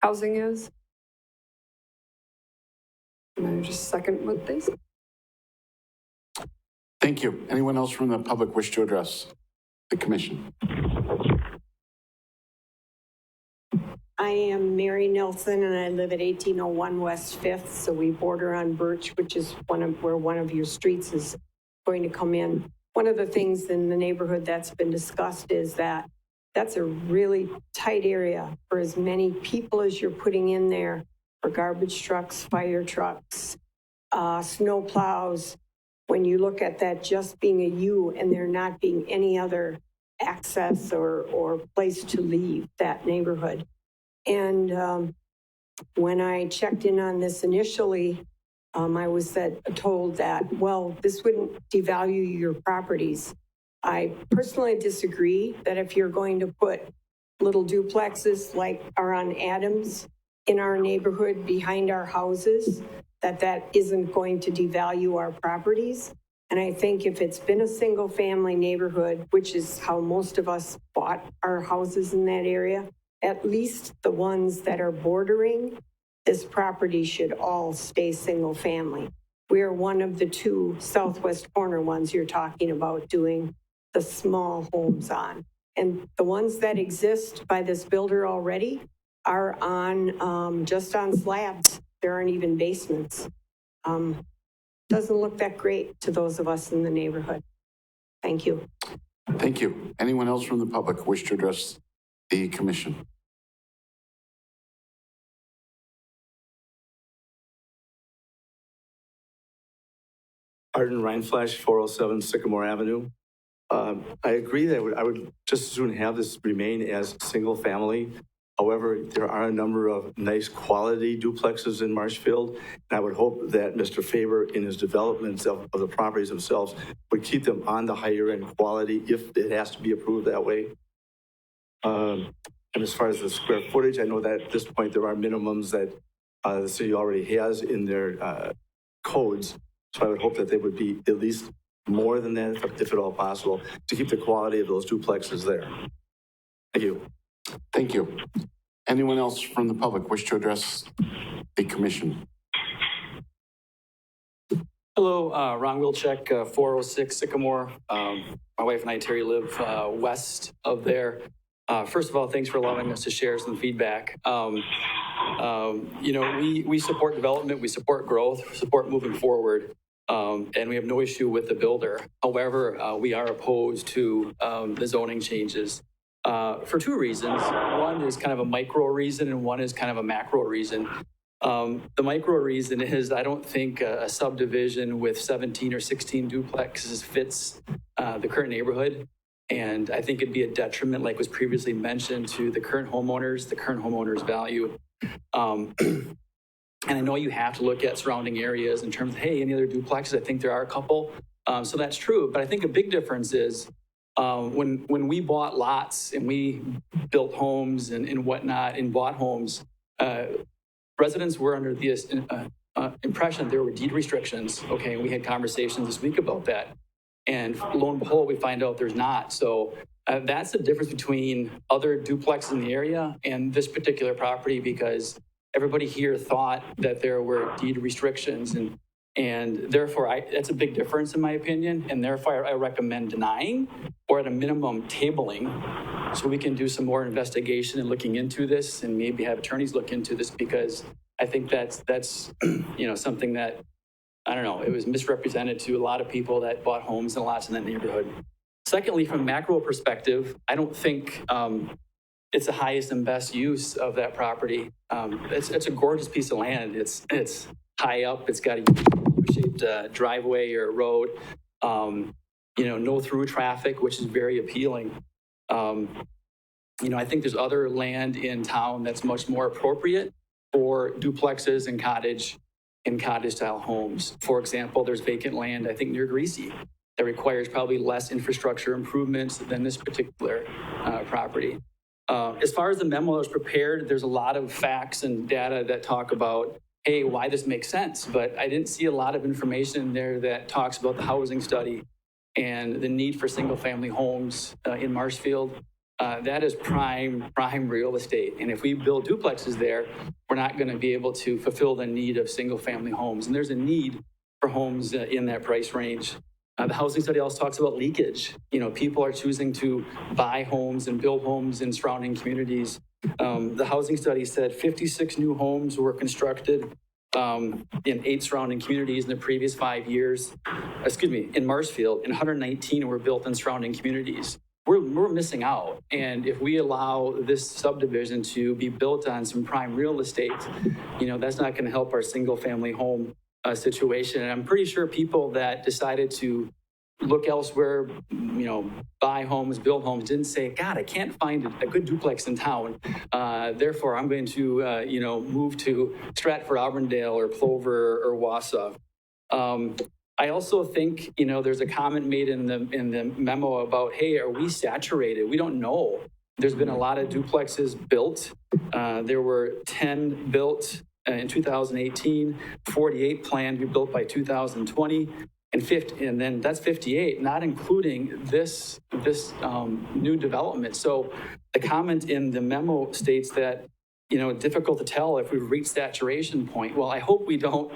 housing is. Can I just second with this? Thank you. Anyone else from the public wish to address the commission? I am Mary Nelson, and I live at 1801 West 5th, so we border on Birch, which is where one of your streets is going to come in. One of the things in the neighborhood that's been discussed is that that's a really tight area for as many people as you're putting in there, for garbage trucks, fire trucks, snow plows. When you look at that just being a U and there not being any other access or place to leave that neighborhood. And when I checked in on this initially, I was told that, well, this wouldn't devalue your properties. I personally disagree that if you're going to put little duplexes like are on Adams, in our neighborhood behind our houses, that isn't going to devalue our properties. And I think if it's been a single family neighborhood, which is how most of us bought our houses in that area, at least the ones that are bordering this property should all stay single family. We are one of the two southwest corner ones you're talking about doing the small homes on. And the ones that exist by this builder already are on, just on slabs. There aren't even basements. Doesn't look that great to those of us in the neighborhood. Thank you. Thank you. Anyone else from the public wish to address the commission? Arden Rhineflash, 407 Sycamore Avenue. I agree that I would just as soon have this remain as single family. However, there are a number of nice quality duplexes in Marshfield, and I would hope that Mr. Faber, in his developments of the properties themselves, would keep them on the higher end quality if it has to be approved that way. And as far as the square footage, I know that at this point there are minimums that the city already has in their codes. So I would hope that they would be at least more than that, if at all possible, to keep the quality of those duplexes there. Thank you. Thank you. Anyone else from the public wish to address the commission? Hello, Ron Wilczek, 406 Sycamore. My wife and I, Terry, live west of there. First of all, thanks for allowing us to share some feedback. You know, we support development, we support growth, support moving forward, and we have no issue with the builder. However, we are opposed to the zoning changes for two reasons. One is kind of a micro reason, and one is kind of a macro reason. The micro reason is I don't think a subdivision with 17 or 16 duplexes fits the current neighborhood. And I think it'd be a detriment, like was previously mentioned, to the current homeowners' value. And I know you have to look at surrounding areas in terms of, hey, any other duplexes? I think there are a couple. So that's true. But I think a big difference is when we bought lots and we built homes and whatnot and bought homes, residents were under the impression there were deed restrictions. Okay, and we had conversations this week about that. And lo and behold, we find out there's not. So that's the difference between other duplexes in the area and this particular property, because everybody here thought that there were deed restrictions, and therefore that's a big difference in my opinion. And therefore I recommend denying, or at a minimum tabling, so we can do some more investigation and looking into this, and maybe have attorneys look into this, because I think that's you know, something that, I don't know, it was misrepresented to a lot of people that bought homes and lots in that neighborhood. Secondly, from a macro perspective, I don't think it's the highest and best use of that property. It's a gorgeous piece of land. It's high up. It's got a U-shaped driveway or road. You know, no through traffic, which is very appealing. You know, I think there's other land in town that's much more appropriate for duplexes and cottage style homes. For example, there's vacant land, I think near Greasy, that requires probably less infrastructure improvements than this particular property. As far as the memo that was prepared, there's a lot of facts and data that talk about, hey, why this makes sense, but I didn't see a lot of information in there that talks about the housing study and the need for single family homes in Marshfield. That is prime real estate. And if we build duplexes there, we're not going to be able to fulfill the need of single family homes. And there's a need for homes in that price range. The housing study also talks about leakage. You know, people are choosing to buy homes and build homes in surrounding communities. The housing study said 56 new homes were constructed in 8 surrounding communities in the previous 5 years. In Marshfield, and 119 were built in surrounding communities. We're missing out. And if we allow this subdivision to be built on some prime real estate, you know, that's not going to help our single family home situation. And I'm pretty sure people that decided to look elsewhere, you know, buy homes, build homes, didn't say, God, I can't find a good duplex in town. Therefore, I'm going to, you know, move to Stratford, Auburndale, or Plover, or Wausau. I also think, you know, there's a comment made in the memo about, hey, are we saturated? We don't know. There's been a lot of duplexes built. There were 10 built in 2018, 48 planned to be built by 2020, and 50, and then that's 58, not including this new development. So the comment in the memo states that, difficult to tell if we've reached saturation point. Well, I hope we don't,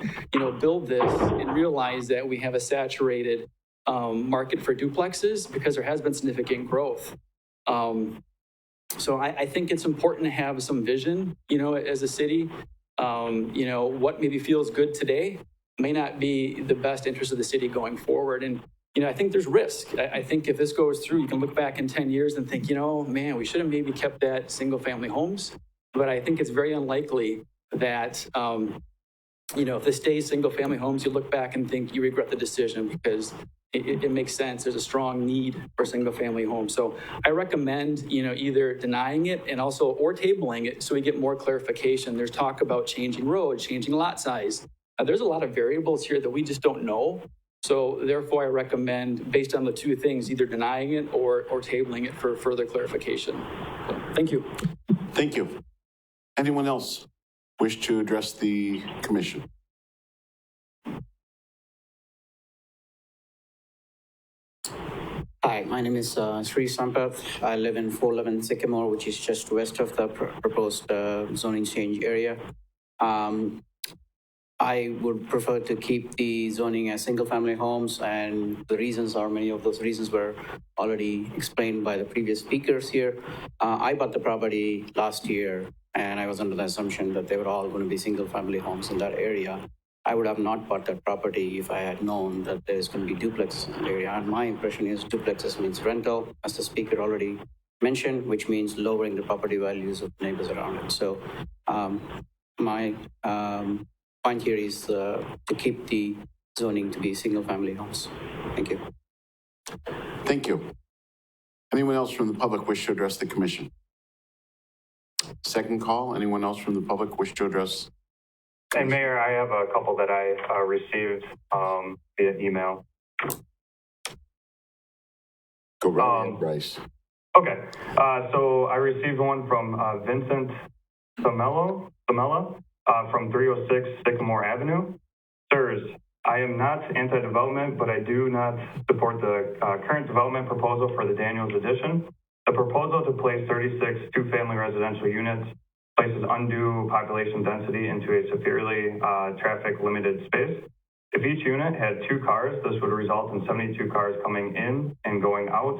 build this and realize that we have a saturated market for duplexes, because there has been significant growth. So I think it's important to have some vision, as a city. What maybe feels good today may not be the best interest of the city going forward. And, I think there's risk. I think if this goes through, you can look back in 10 years and think, man, we should have maybe kept that single family homes. But I think it's very unlikely that, if this stays single family homes, you look back and think you regret the decision, because it makes sense. There's a strong need for single family homes. So I recommend, either denying it and also, or tabling it so we get more clarification. There's talk about changing roads, changing lot size. There's a lot of variables here that we just don't know. So therefore, I recommend, based on the two things, either denying it or tabling it for further clarification. So, thank you. Thank you. Anyone else wish to address the commission? Hi, my name is Sri Sampath. I live in 411 Sycamore, which is just west of the proposed zoning change area. I would prefer to keep the zoning as single-family homes, and the reasons are, many of those reasons were already explained by the previous speakers here. I bought the property last year, and I was under the assumption that they were all going to be single-family homes in that area. I would have not bought that property if I had known that there's going to be duplexes in the area. And my impression is duplexes means rental, as the speaker already mentioned, which means lowering the property values of neighbors around it. So my point here is to keep the zoning to be single-family homes. Thank you. Thank you. Anyone else from the public wish to address the commission? Second call. Anyone else from the public wish to address? And Mayor, I have a couple that I received via email. Go right ahead, Bryce. Okay. So I received one from Vincent Samella from 306 Sycamore Avenue. Sirs, I am not anti-development, but I do not support the current development proposal for the Daniels addition. The proposal to place 36 two-family residential units places undue population density into a severely traffic-limited space. If each unit had 2 cars, this would result in 72 cars coming in and going out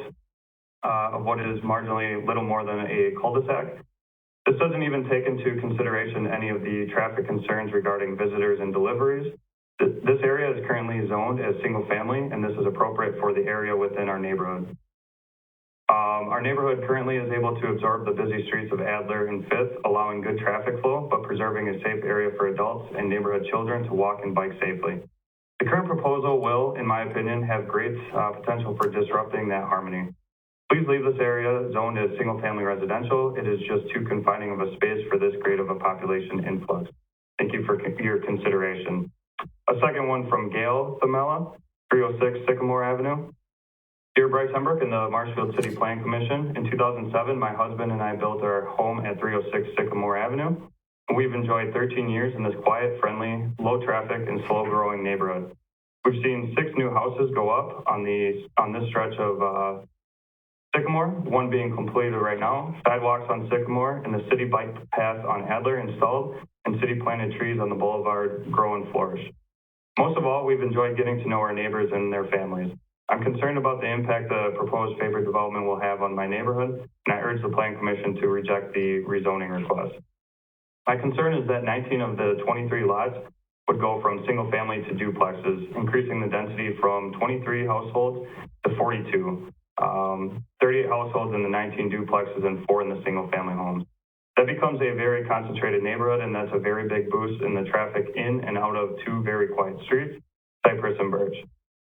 of what is marginally little more than a cul-de-sac. This doesn't even take into consideration any of the traffic concerns regarding visitors and deliveries. This area is currently zoned as single-family, and this is appropriate for the area within our neighborhood. Our neighborhood currently is able to absorb the busy streets of Adler and 5th, allowing good traffic flow, but preserving a safe area for adults and neighborhood children to walk and bike safely. The current proposal will, in my opinion, have great potential for disrupting that harmony. Please leave this area zoned as single-family residential. It is just too confining of a space for this great of a population influx. Thank you for your consideration. A second one from Gail Thamela, 306 Sycamore Avenue. Dear Bryce Hembrook and the Marshfield City Plan Commission, in 2007, my husband and I built our home at 306 Sycamore Avenue. We've enjoyed 13 years in this quiet, friendly, low traffic, and slow-growing neighborhood. We've seen 6 new houses go up on this stretch of Sycamore, one being completed right now, sidewalks on Sycamore, and the city bike path on Adler installed, and city-planted trees on the boulevard grow and flourish. Most of all, we've enjoyed getting to know our neighbors and their families. I'm concerned about the impact the proposed Faber development will have on my neighborhood, and I urge the Plan Commission to reject the rezoning request. My concern is that 19 of the 23 lots would go from single family to duplexes, increasing the density from 23 households to 42, 38 households in the 19 duplexes and 4 in the single family homes. That becomes a very concentrated neighborhood, and that's a very big boost in the traffic in and out of 2 very quiet streets, Cypress and Birch,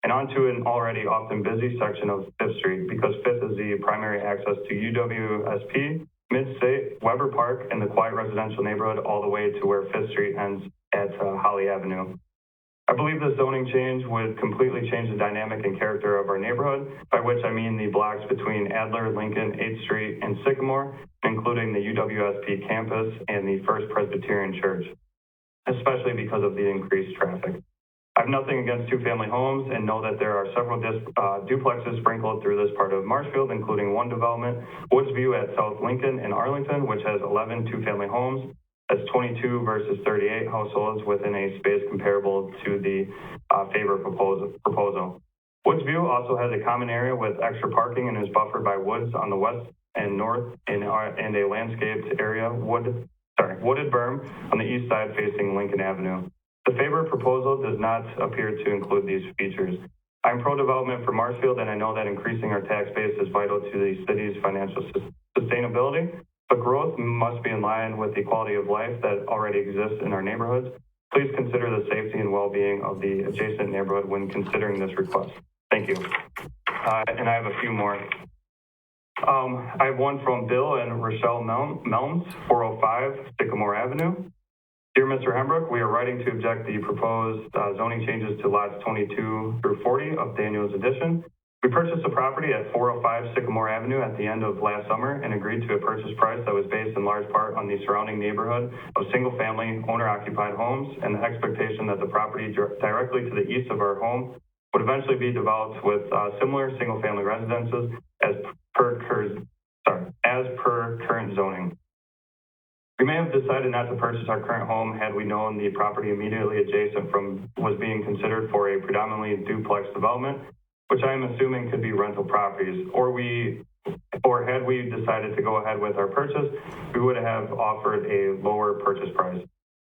and onto an already often busy section of 5th Street, because 5th is the primary access to UWSP, Mid-State, Weber Park, and the quiet residential neighborhood all the way to where 5th Street ends at Holly Avenue. I believe this zoning change would completely change the dynamic and character of our neighborhood, by which I mean the blocks between Adler, Lincoln, 8th Street, and Sycamore, including the UWSP campus and the First Presbyterian Church, especially because of the increased traffic. I have nothing against two-family homes and know that there are several duplexes sprinkled through this part of Marshfield, including one development, Woods View at South Lincoln in Arlington, which has 11 two-family homes. That's 22 versus 38 households within a space comparable to the Faber proposal. Woods View also has a common area with extra parking and is buffered by woods on the west and north and a landscaped area, wooded berm on the east side facing Lincoln Avenue. The Faber proposal does not appear to include these features. I'm pro-development for Marshfield, and I know that increasing our tax base is vital to the city's financial sustainability, but growth must be in line with the quality of life that already exists in our neighborhoods. Please consider the safety and well-being of the adjacent neighborhood when considering this request. Thank you. And I have a few more. I have one from Bill and Rochelle Melms, 405 Sycamore Avenue. Dear Mr. Hembrook, we are writing to object the proposed zoning changes to lots 22 through 40 of Daniel's addition. We purchased the property at 405 Sycamore Avenue at the end of last summer and agreed to a purchase price that was based in large part on the surrounding neighborhood of single-family owner-occupied homes and the expectation that the property directly to the east of our home would eventually be developed with similar single-family residences as per current zoning. We may have decided not to purchase our current home had we known the property immediately adjacent was being considered for a predominantly duplex development, which I am assuming could be rental properties, or had we decided to go ahead with our purchase, we would have offered a lower purchase price.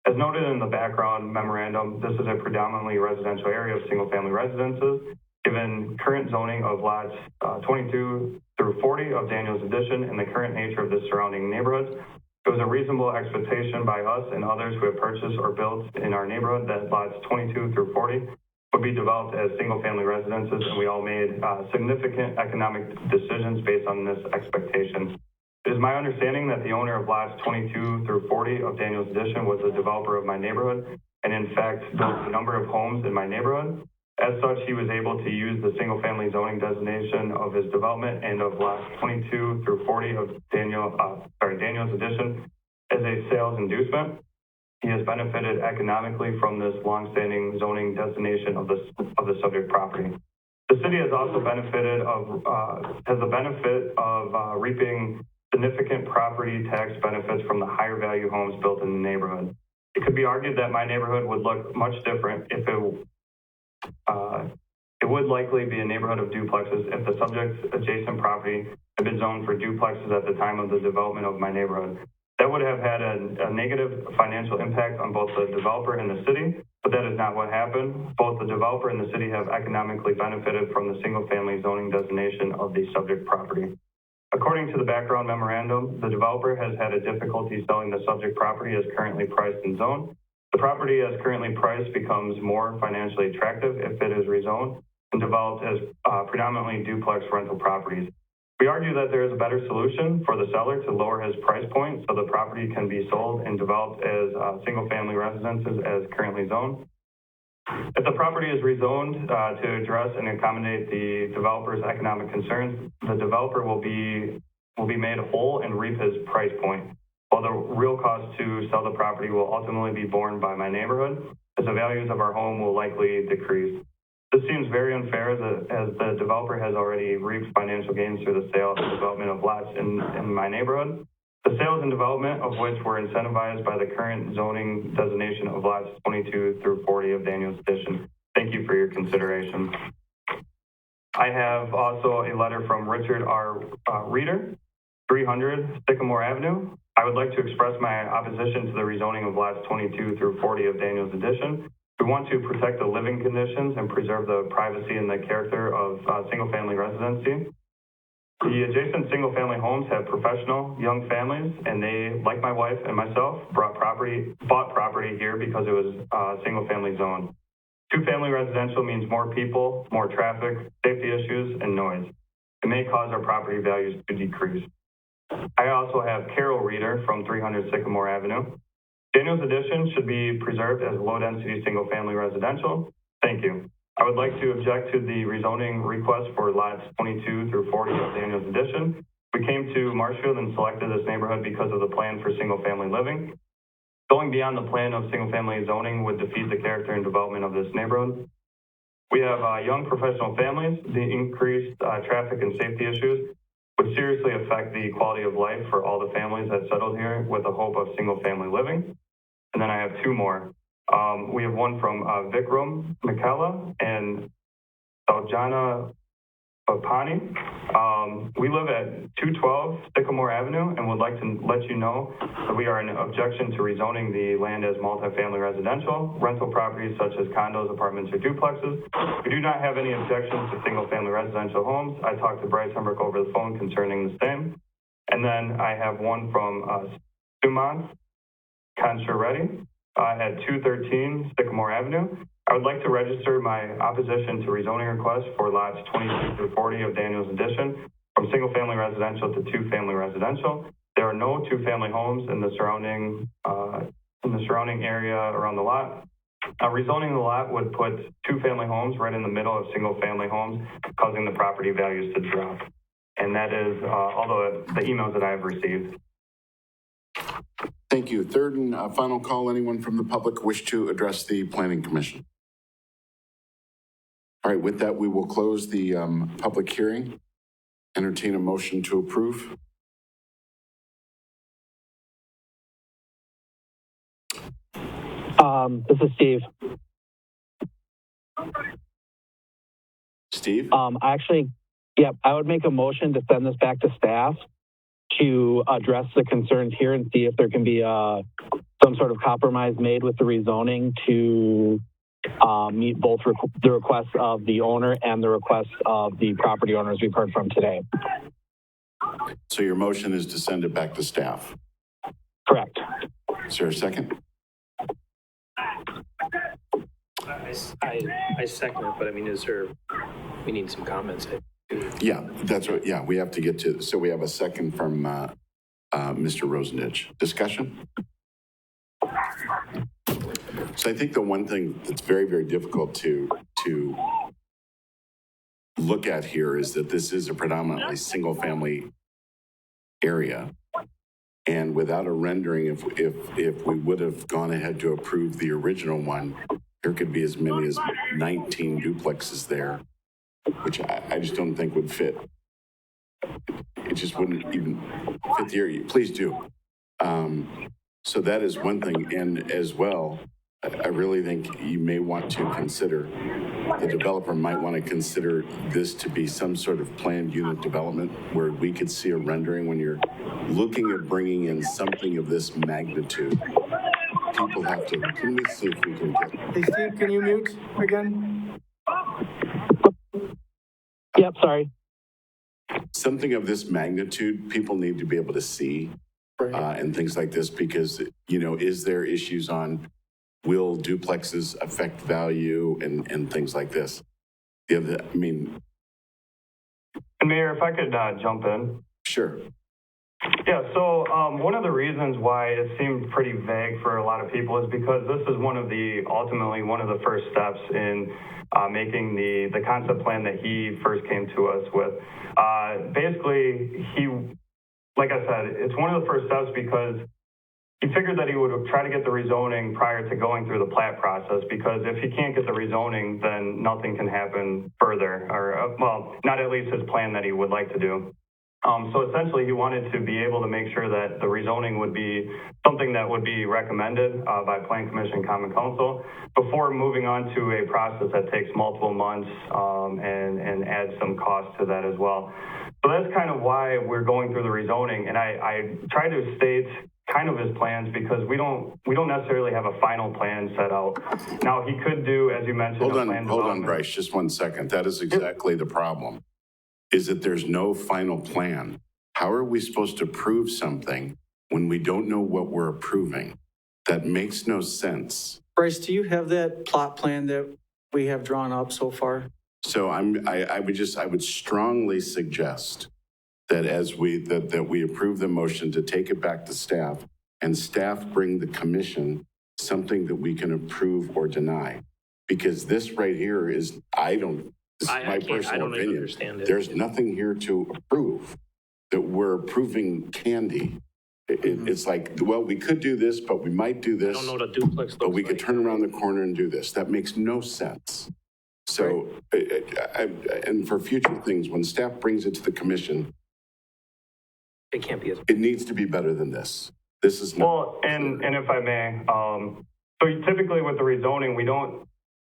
As noted in the background memorandum, this is a predominantly residential area of single-family residences. Given current zoning of lots 22 through 40 of Daniel's addition and the current nature of the surrounding neighborhoods, it was a reasonable expectation by us and others who have purchased or built in our neighborhood that lots 22 through 40 would be developed as single-family residences, and we all made significant economic decisions based on this expectation. It is my understanding that the owner of lots 22 through 40 of Daniel's addition was a developer of my neighborhood, and in fact, built a number of homes in my neighborhood. As such, he was able to use the single-family zoning designation of his development and of lots 22 through 40 of Daniel's addition as a sales inducement. He has benefited economically from this longstanding zoning designation of the subject property. The city has also benefited has the benefit of reaping significant property tax benefits from the higher value homes built in the neighborhood. It could be argued that my neighborhood would look much different if it would likely be a neighborhood of duplexes if the subject adjacent property had been zoned for duplexes at the time of the development of my neighborhood. That would have had a negative financial impact on both the developer and the city, but that is not what happened. Both the developer and the city have economically benefited from the single-family zoning designation of the subject property. According to the background memorandum, the developer has had a difficulty selling the subject property as currently priced and zoned. The property as currently priced becomes more financially attractive if it is rezoned and developed as predominantly duplex rental properties. We argue that there is a better solution for the seller to lower his price point so the property can be sold and developed as single-family residences as currently zoned. If the property is rezoned to address and accommodate the developer's economic concerns, the developer will be made whole and reap his price point, while the real cost to sell the property will ultimately be borne by my neighborhood, as the values of our home will likely decrease. This seems very unfair as the developer has already reaped financial gains through the sale and development of lots in my neighborhood. The sales and development of which were incentivized by the current zoning designation of lots 22 through 40 of Daniel's addition. Thank you for your consideration. I have also a letter from Richard R. Reeder, 300 Sycamore Avenue. I would like to express my opposition to the rezoning of lots 22 through 40 of Daniel's addition. We want to protect the living conditions and preserve the privacy and the character of single-family residency. The adjacent single-family homes have professional young families, and they, like my wife and myself, bought property here because it was single-family zone. Two-family residential means more people, more traffic, safety issues, and noise. It may cause our property values to decrease. I also have Carol Reeder from 300 Sycamore Avenue. Daniel's addition should be preserved as low-density single-family residential. Thank you. I would like to object to the rezoning request for lots 22 through 40 of Daniel's addition. We came to Marshfield and selected this neighborhood because of the plan for single-family living. Going beyond the plan of single-family zoning would defeat the character and development of this neighborhood. We have young professional families. The increased traffic and safety issues would seriously affect the quality of life for all the families that settled here with the hope of single-family living. And then I have two more. We have one from Vikram Mikela and Saljana Bapani. We live at 212 Sycamore Avenue and would like to let you know that we are in objection to rezoning the land as multifamily residential, rental properties such as condos, apartments, or duplexes. We do not have any objections to single-family residential homes. I talked to Bryce Humbrick over the phone concerning the same. And then I have one from Suman Kanchareddy at 213 Sycamore Avenue. I would like to register my opposition to rezoning requests for lots 22 through 40 of Daniel's addition from single-family residential to two-family residential. There are no two-family homes in the surrounding area around the lot. Rezoning the lot would put two-family homes right in the middle of single-family homes, causing the property values to drop. And that is all the emails that I have received. Thank you. Third and final call. Anyone from the public wish to address the Planning Commission? All right, with that, we will close the public hearing. Entertain a motion to approve. This is Steve. Steve? I would make a motion to send this back to staff to address the concerns here and see if there can be some sort of compromise made with the rezoning to meet both the requests of the owner and the requests of the property owners we've heard from today. So your motion is to send it back to staff? Correct. Is there a second? I second it, but I mean, we need some comments. Yeah, that's right. Yeah, we have to get to, so we have a second from Mr. Rosenich. Discussion? So I think the one thing that's very, very difficult to look at here is that this is a predominantly single-family area. And without a rendering, if we would have gone ahead to approve the original one, there could be as many as 19 duplexes there, which I just don't think would fit. It just wouldn't even fit the area. Please do. So that is one thing. And as well, I really think you may want to consider, the developer might want to consider this to be some sort of planned unit development where we could see a rendering when you're looking at bringing in something of this magnitude. People have to, can we see if we can get... Hey, Steve, can you mute again? Yep, sorry. Something of this magnitude, people need to be able to see and things like this because, you know, is there issues on will duplexes affect value and things like this? And Mayor, if I could jump in. Sure. Yeah, so one of the reasons why it seemed pretty vague for a lot of people is because this is ultimately one of the first steps in making the concept plan that he first came to us with. Basically, like I said, it's one of the first steps because he figured that he would try to get the rezoning prior to going through the plat process, because if he can't get the rezoning, then nothing can happen further, or not at least his plan that he would like to do. So essentially, he wanted to be able to make sure that the rezoning would be something that would be recommended by Plan Commission and Common Council before moving on to a process that takes multiple months and adds some cost to that as well. So that's kind of why we're going through the rezoning. And I try to state kind of his plans because we don't necessarily have a final plan set out. Now, he could do, as you mentioned, Hold on, Bryce, just 1 second. That is exactly the problem. Is that there's no final plan. How are we supposed to approve something when we don't know what we're approving? That makes no sense. Bryce, do you have that plot plan that we have drawn up so far? So I would strongly suggest that that we approve the motion to take it back to staff and staff bring the commission something that we can approve or deny. Because this right here is, this is my personal opinion. Understand it. There's nothing here to approve, that we're approving candy. It's like, well, we could do this, but we might do I this. don't know what a duplex looks But we could like. turn around the corner and do this. That makes no sense. So, and for future things, when staff brings it to the commission, It can't be as. it needs to be better than this. This is not. Well, and if I may, so typically with the rezoning, we don't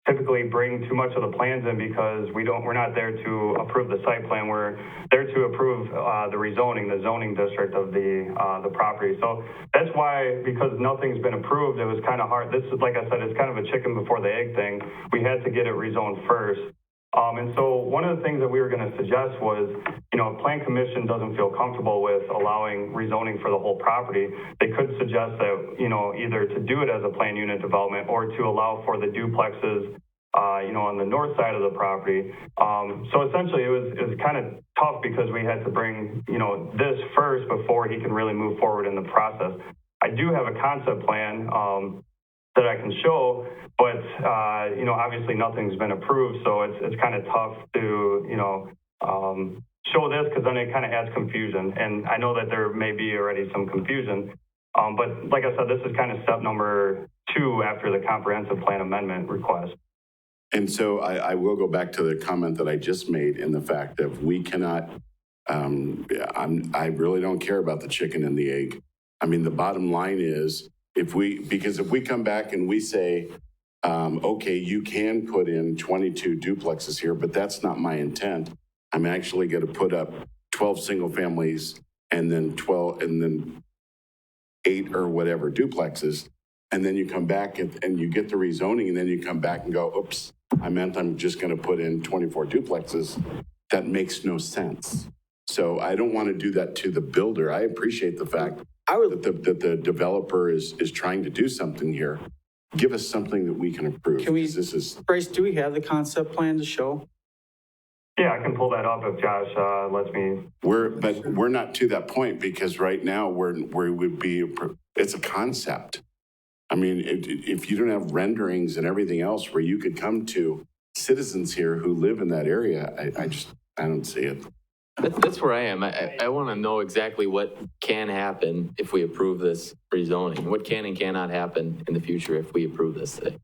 typically bring too much of the plans in because we're not there to approve the site plan. We're there to approve the rezoning, the zoning district of the property. So that's why, because nothing's been approved, it was kind of hard. This is, like I said, it's kind of a chicken before the egg thing. We had to get it rezoned first. And so one of the things that we were going to suggest was, if Plan Commission doesn't feel comfortable with allowing rezoning for the whole property, they could suggest that, either to do it as a plan unit development or to allow for the duplexes, on the north side of the property. So essentially it was kind of tough because we had to bring, this first before he can really move forward in the process. I do have a concept plan, that I can show, but, obviously nothing's been approved. So it's kind of tough to, show this because then it kind of adds confusion. And I know that there may be already some confusion. But like I said, this is kind of step number 2 after the comprehensive plan amendment request. And so I will go back to the comment that I just made in the fact that we cannot, I really don't care about the chicken and the egg. I mean, the bottom line is, because if we come back and we say, okay, you can put in 22 duplexes here, but that's not my intent. I'm actually going to put up 12 single families and then 8 or whatever duplexes. And then you come back and you get the rezoning, and then you come back and go, oops, I meant I'm just going to put in 24 duplexes. That makes no sense. So I don't want to do that to the builder. I appreciate the fact that the developer is trying to do something here. Give us something that we can approve. Bryce, do we have the concept plan to show? Yeah, I can pull that up if Josh lets me. But we're not to that point, because right now we would be, it's a concept. I mean, if you don't have renderings and everything else where you could come to citizens here who live in that area, I don't see it. That's where I am. I want to know exactly what can happen if we approve this rezoning. What can and cannot happen in the future if we approve this thing.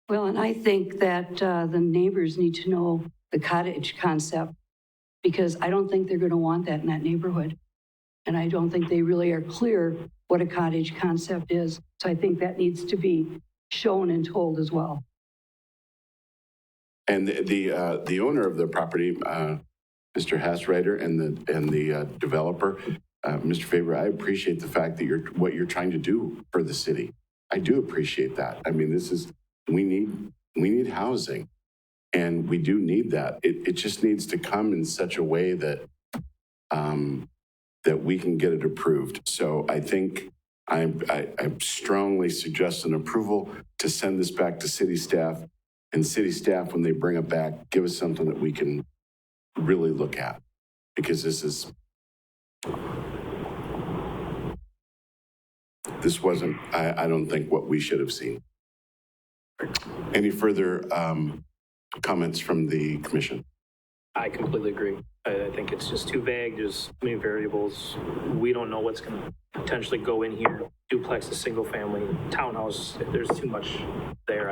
Well, and I think that the neighbors need to know the cottage concept, because I don't think they're going to want that in that neighborhood. And I don't think they really are clear what a cottage concept is. So I think that needs to be shown and told as well. And the owner of the property, Mr. Hassreiter, and the developer, Mr. Faber, I appreciate the fact that what you're trying to do for the city. I do appreciate that. I mean, we need housing, and we do need that. It just needs to come in such a way that that we can get it approved. So I think I strongly suggest an approval to send this back to city staff, and city staff, when they bring it back, give us something that we can really look at, because this wasn't, I don't think, what we should have seen. Any further comments from the commission? I completely agree. I think it's just too vague. There's too many variables. We don't know what's going to potentially go in here. Duplex, a single family, townhouse. There's too much there.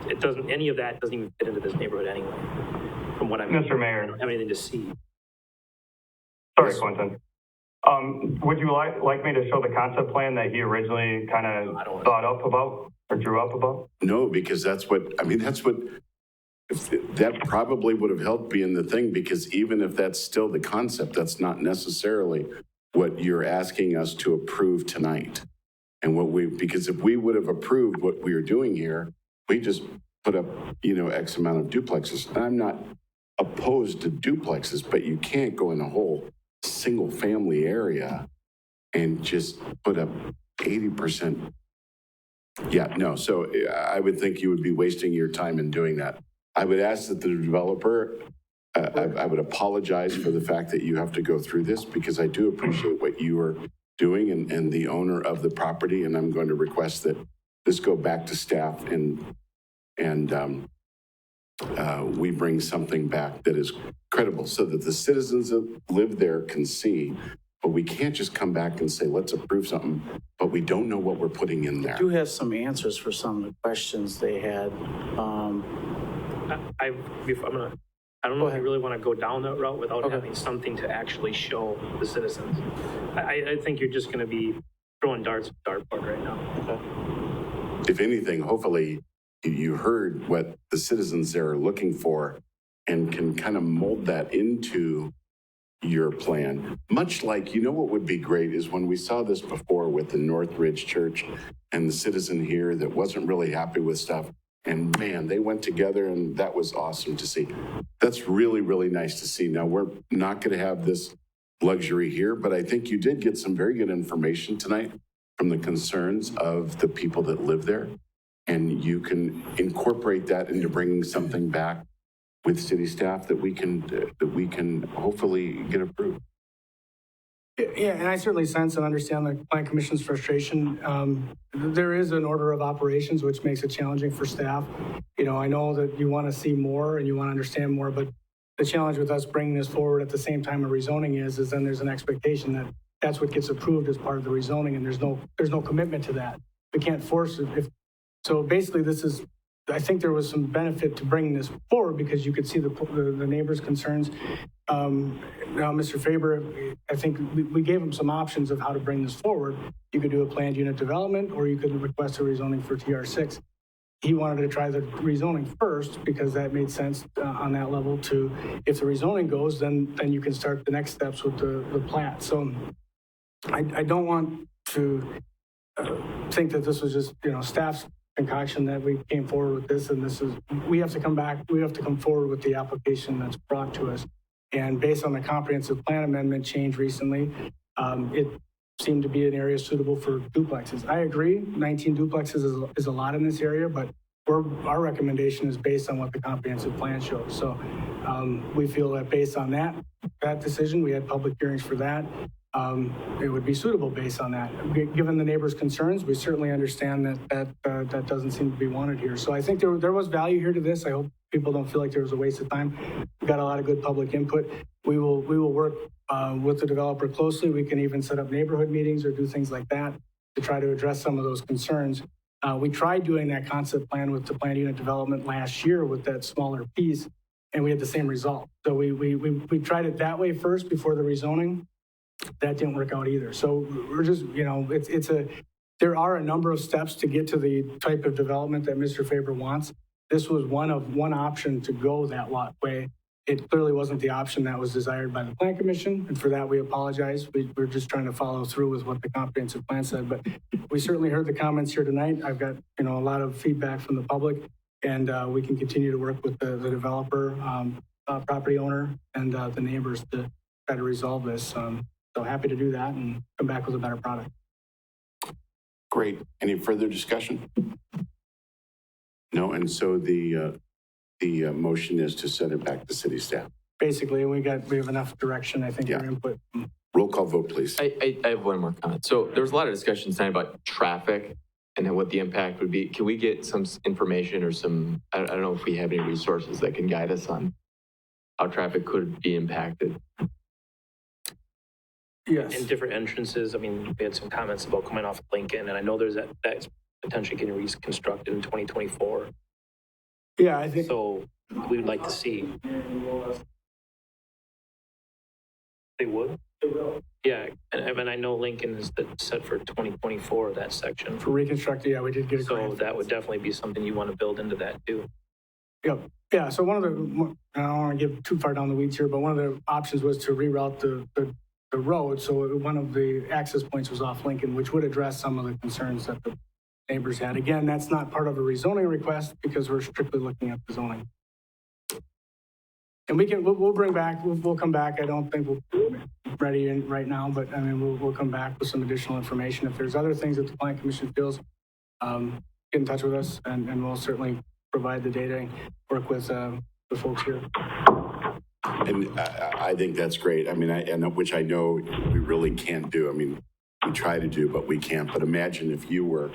It doesn't. Any of that doesn't even fit into this neighborhood anyway. From what I'm. Mr. Mayor, I don't have anything to see. Sorry, Quentin. Would you like me to show the concept plan that he originally kind of thought up about or drew up about? No, because that probably would have helped be in the thing, because even if that's still the concept, that's not necessarily what you're asking us to approve tonight. And because if we would have approved what we are doing here, we just put up, X amount of duplexes. And I'm not opposed to duplexes, but you can't go in a whole single family area and just put up 80%. Yeah, no. So I would think you would be wasting your time in doing that. I would ask that the developer, I would apologize for the fact that you have to go through this, because I do appreciate what you are doing and the owner of the property. And I'm going to request that this go back to staff and we bring something back that is credible so that the citizens that live there can see. But we can't just come back and say, let's approve something, but we don't know what we're putting in there. I do have some answers for some of the questions they had. I don't know if I really want to go down that route without having something to actually show the citizens. I think you're just going to be throwing darts at the dartboard right now. If anything, hopefully you heard what the citizens there are looking for and can kind of mold that into your plan. Much like, what would be great is when we saw this before with the Northridge Church and the citizen here that wasn't really happy with stuff. And man, they went together and that was awesome to see. That's really, really nice to see. Now, we're not going to have this luxury here, but I think you did get some very good information tonight from the concerns of the people that live there. And you can incorporate that into bringing something back with city staff that we can hopefully get approved. Yeah, and I certainly sense and understand the Plan Commission's frustration. There is an order of operations, which makes it challenging for staff. I know that you want to see more and you want to understand more, but the challenge with us bringing this forward at the same time of rezoning is then there's an expectation that that's what gets approved as part of the rezoning, and there's no commitment to that. We can't force it. So basically, I think there was some benefit to bringing this forward because you could see the neighbors' concerns. Now, Mr. Faber, I think we gave him some options of how to bring this forward. You could do a planned unit development, or you could request a rezoning for TR6. He wanted to try the rezoning first because that made sense on that level. If the rezoning goes, then you can start the next steps with the plat. So I don't want to think that this was just staff's concoction that we came forward with this, and we have to come forward with the application that's brought to us. And based on the comprehensive plan amendment change recently, it seemed to be an area suitable for duplexes. I agree, 19 duplexes is a lot in this area, but our recommendation is based on what the comprehensive plan shows. So we feel that based on that decision, we had public hearings for that. It would be suitable based on that. Given the neighbors' concerns, we certainly understand that doesn't seem to be wanted here. So I think there was value here to this. I hope people don't feel like there was a waste of time. We got a lot of good public input. We will work with the developer closely. We can even set up neighborhood meetings or do things like that to try to address some of those concerns. We tried doing that concept plan with the planned unit development last year with that smaller piece, and we had the same result. So we tried it that way first before the rezoning. That didn't work out either. So we're just, there are a number of steps to get to the type of development that Mr. Faber wants. This was one option to go that way. It clearly wasn't the option that was desired by the Plan Commission, and for that we apologize. We're just trying to follow through with what the comprehensive plan said, but we certainly heard the comments here tonight. I've got a lot of feedback from the public, and we can continue to work with the developer, property owner, and the neighbors to try to resolve this. So happy to do that and come back with a better product. Great. Any further discussion? No, and so the motion is to send it back to city staff. Basically, we have enough direction, I think, for input. Roll call vote, please. I have one more comment. So there was a lot of discussion tonight about traffic and then what the impact would be. Can we get some information or I don't know if we have any resources that can guide us on how traffic could be impacted? Yes. In different entrances. I mean, we had some comments about coming off Lincoln, and I know there's that's potentially getting reconstructed in 2024. Yeah, I think so. We would like to see. They would. Yeah, and I know Lincoln is set for 2024. That section for reconstructing. Yeah, we did get a grant. So that would definitely be something you want to build into that too. Yep. Yeah. So I don't want to get too far down the weeds here, but one of the options was to reroute the road. So one of the access points was off Lincoln, which would address some of the concerns that the neighbors had. Again, that's not part of a rezoning request because we're strictly looking at the zoning. And we'll bring back, we'll come back. I don't think we're ready right now, but I mean, we'll come back with some additional information. If there's other things that the Plan Commission feels, get in touch with us and we'll certainly provide the data and work with the folks here. And I think that's great. I mean, which I know we really can't do. I mean, we try to do, but we can't. But imagine if you were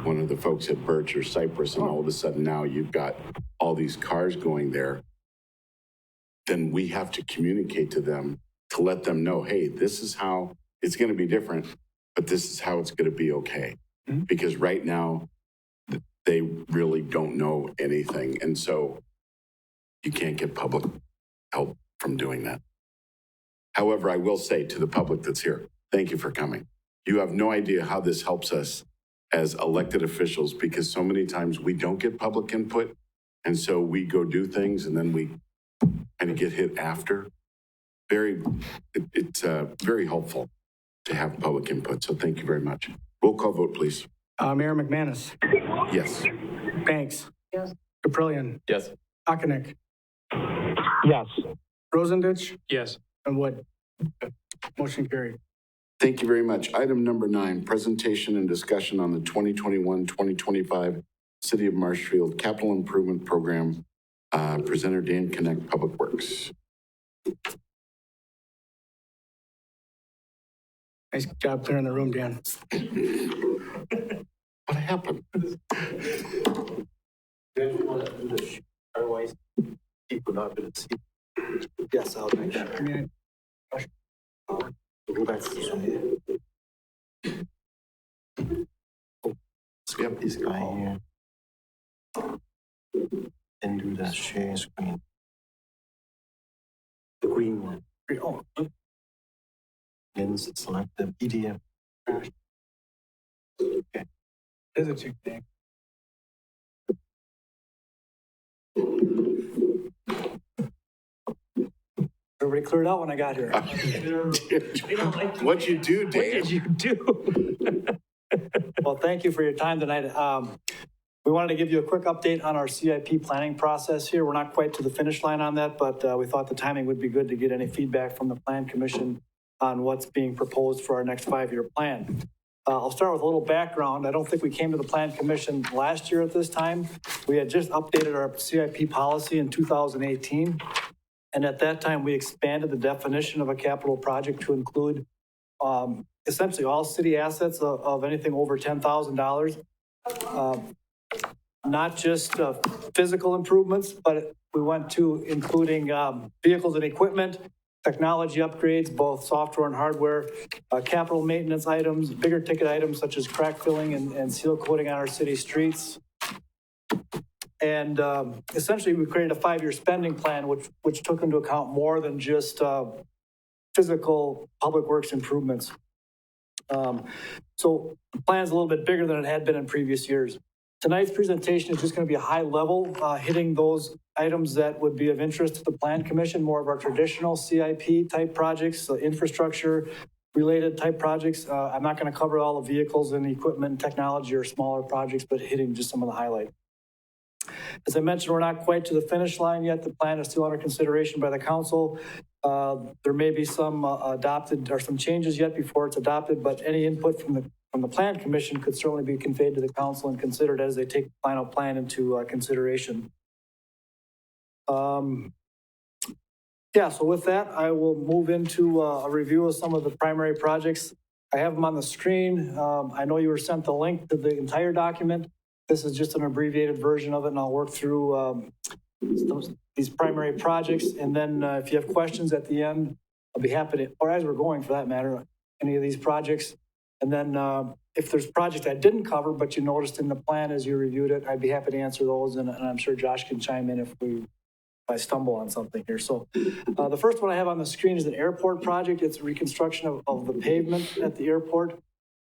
one of the folks at Birch or Cypress and all of a sudden now you've got all these cars going there, then we have to communicate to them to let them know, hey, this is how it's going to be different, but this is how it's going to be okay. Mm-hmm. Because right now, they really don't know anything. And so you can't get public help from doing that. However, I will say to the public that's here, thank you for coming. You have no idea how this helps us as elected officials, because so many times we don't get public input. And so we go do things and then we kind of get hit after. It's very helpful to have public input. So thank you very much. Roll call vote, please. Mayor McManus. Yes. Banks. Yes. Caprillion. Yes. Akinic. Yes. Rosendich. Yes. And Wood. Motion carried. Thank you very much. Item number 9, presentation and discussion on the 2021-2025 City of Marshfield Capital Improvement Program. Presenter Dan Connect, Public Works. Nice job clearing the room, Dan. What happened? Yes, I'll make sure. Go back to this one here. Skip this guy here. And do the share screen. The green one. Oh. Then select the PDF. Okay. Is it you, Dan? Everybody cleared out when I got here. What'd you do, Dan? What did you do? Well, thank you for your time tonight. We wanted to give you a quick update on our CIP planning process here. We're not quite to the finish line on that, but we thought the timing would be good to get any feedback from the Plan Commission on what's being proposed for our next 5-year plan. I'll start with a little background. I don't think we came to the Plan Commission last year at this time. We had just updated our CIP policy in 2018. And at that time, we expanded the definition of a capital project to include essentially all city assets of anything over $10,000. Not just physical improvements, but we went to including vehicles and equipment, technology upgrades, both software and hardware, capital maintenance items, bigger ticket items such as crack filling and seal coating on our city streets. And essentially, we created a 5-year spending plan, which took into account more than just physical public works improvements. So the plan's a little bit bigger than it had been in previous years. Tonight's presentation is just going to be a high level, hitting those items that would be of interest to the Plan Commission, more of our traditional CIP type projects, so infrastructure related type projects. I'm not going to cover all the vehicles and equipment and technology or smaller projects, but hitting just some of the highlights. As I mentioned, we're not quite to the finish line yet. The plan is still under consideration by the council. There may be some adopted or some changes yet before it's adopted, but any input from the Plan Commission could certainly be conveyed to the council and considered as they take the final plan into consideration. Yeah, so with that, I will move into a review of some of the primary projects. I have them on the screen. I know you were sent the link to the entire document. This is just an abbreviated version of it, and I'll work through these primary projects. And then if you have questions at the end, I'll be happy to, or as we're going for that matter, any of these projects. And then if there's projects I didn't cover, but you noticed in the plan as you reviewed it, I'd be happy to answer those. And I'm sure Josh can chime in if I stumble on something here. So the first one I have on the screen is an airport project. It's a reconstruction of the pavement at the airport.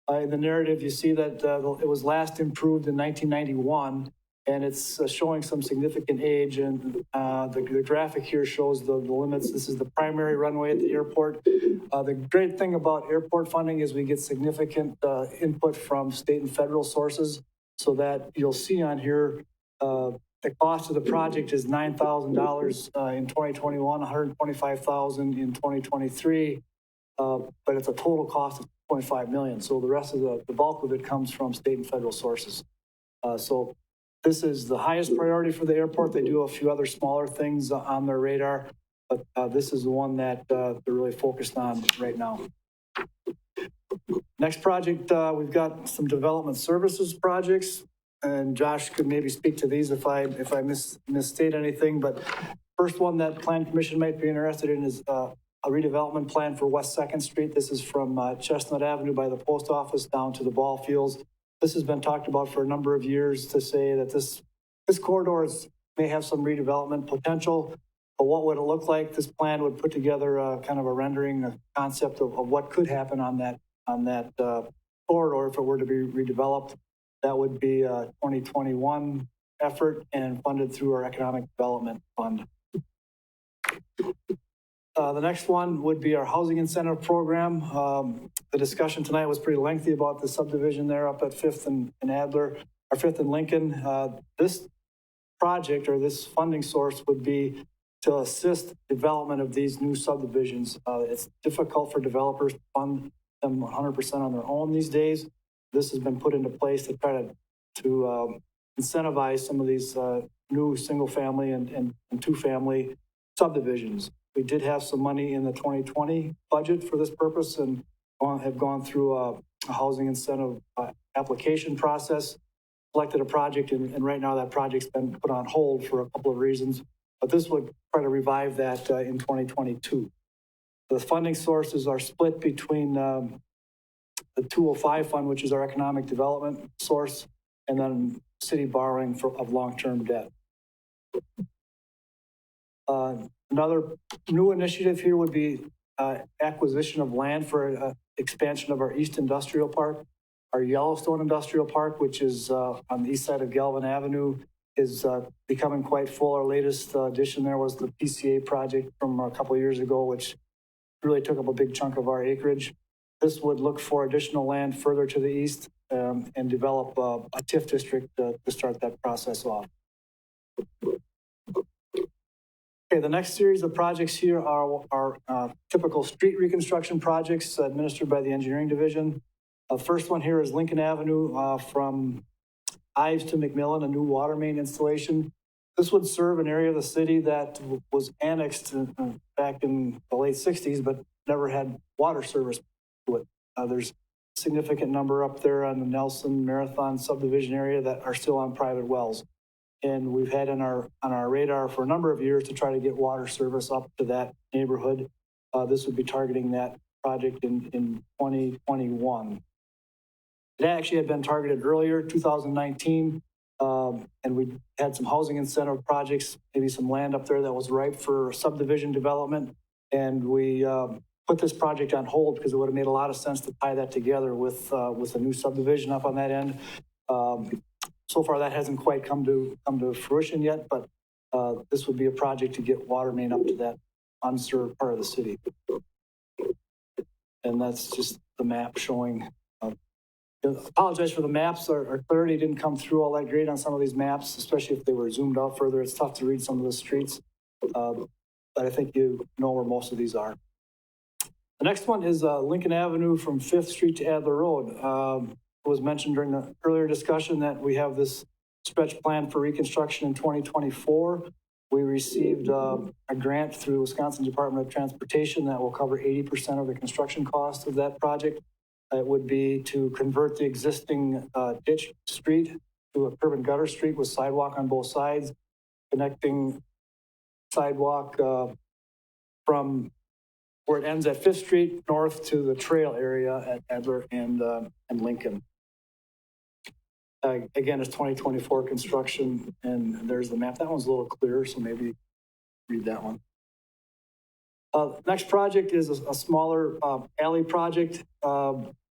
In the narrative, you see that it was last improved in 1991, and it's showing some significant age. And the graphic here shows the limits. This is the primary runway at the airport. The great thing about airport funding is we get significant input from state and federal sources, so that you'll see on here the cost of the project is $9,000 in 2021, $125,000 in 2023, but it's a total cost of $2.5 million. So the rest of the bulk of it comes from state and federal sources. So this is the highest priority for the airport. They do a few other smaller things on their radar, but this is the one that they're really focused on right now. Next project, we've got some development services projects, and Josh could maybe speak to these if I misstate anything, but first one that Plan Commission might be interested in is a redevelopment plan for West 2nd Street. This is from Chestnut Avenue by the post office down to the ball fields. This has been talked about for a number of years to say that this corridor may have some redevelopment potential. But what would it look like? This plan would put together kind of a rendering, a concept of what could happen on that corridor if it were to be redeveloped. That would be a 2021 effort and funded through our Economic Development Fund. The next one would be our housing incentive program. The discussion tonight was pretty lengthy about the subdivision there up at 5th and Adler, or 5th and Lincoln. This project or this funding source would be to assist development of these new subdivisions. It's difficult for developers to fund them 100% on their own these days. This has been put into place to try to incentivize some of these new single-family and two-family subdivisions. We did have some money in the 2020 budget for this purpose and have gone through a housing incentive application process, selected a project, and right now that project's been put on hold for a couple of reasons, but this would try to revive that in 2022. The funding sources are split between the 205 fund, which is our economic development source, and then city borrowing of long-term debt. Another new initiative here would be acquisition of land for expansion of our East Industrial Park. Our Yellowstone Industrial Park, which is on the east side of Galvin Avenue, is becoming quite full. Our latest addition there was the PCA project from a couple of years ago, which really took up a big chunk of our acreage. This would look for additional land further to the east and develop a TIF district to start that process off. Okay, the next series of projects here are typical street reconstruction projects administered by the engineering division. The first one here is Lincoln Avenue from Ives to McMillan, a new water main installation. This would serve an area of the city that was annexed back in the late 60s, but never had water service to it. There's a significant number up there on the Nelson Marathon subdivision area that are still on private wells. And we've had on our radar for a number of years to try to get water service up to that neighborhood. This would be targeting that project in 2021. It actually had been targeted earlier, 2019, and we had some housing incentive projects, maybe some land up there that was ripe for subdivision development. And we put this project on hold because it would have made a lot of sense to tie that together with a new subdivision up on that end. So far, that hasn't quite come to fruition yet, but this would be a project to get water main up to that unserved part of the city. And that's just the map showing. Apologize for the maps. Our clarity didn't come through all that great on some of these maps, especially if they were zoomed out further. It's tough to read some of the streets, but I think you know where most of these are. The next one is Lincoln Avenue from 5th Street to Adler Road. It was mentioned during the earlier discussion that we have this stretch plan for reconstruction in 2024. We received a grant through the Wisconsin Department of Transportation that will cover 80% of the construction cost of that project. It would be to convert the existing ditch street to a curb and gutter street with sidewalk on both sides, connecting sidewalk from where it ends at 5th Street north to the trail area at Adler and Lincoln. Again, it's 2024 construction, and there's the map. That one's a little clearer, so maybe read that one. Next project is a smaller alley project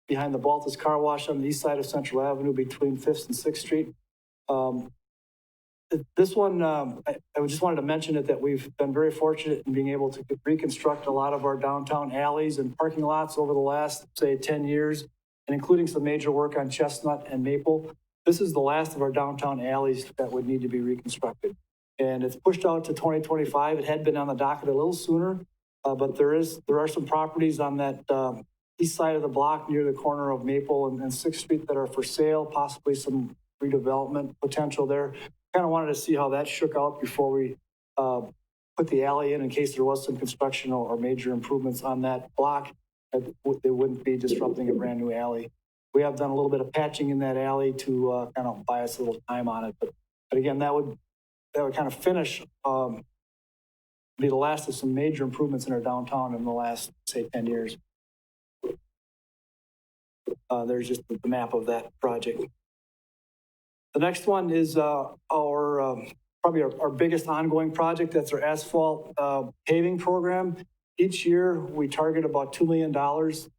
behind the Baltus Car Wash on the east side of Central Avenue between 5th and 6th Street. This one, I just wanted to mention it that we've been very fortunate in being able to reconstruct a lot of our downtown alleys and parking lots over the last, say, 10 years, and including some major work on Chestnut and Maple. This is the last of our downtown alleys that would need to be reconstructed. And it's pushed out to 2025. It had been on the docket a little sooner, but there are some properties on that east side of the block near the corner of Maple and 6th Street that are for sale, possibly some redevelopment potential there. Kind of wanted to see how that shook out before we put the alley in case there was some construction or major improvements on that block. They wouldn't be disrupting a brand new alley. We have done a little bit of patching in that alley to kind of buy us a little time on it. But again, that would kind of finish, be the last of some major improvements in our downtown in the last, say, 10 years. There's just the map of that project. The next one is probably our biggest ongoing project. That's our asphalt paving program. Each year, we target about $2 million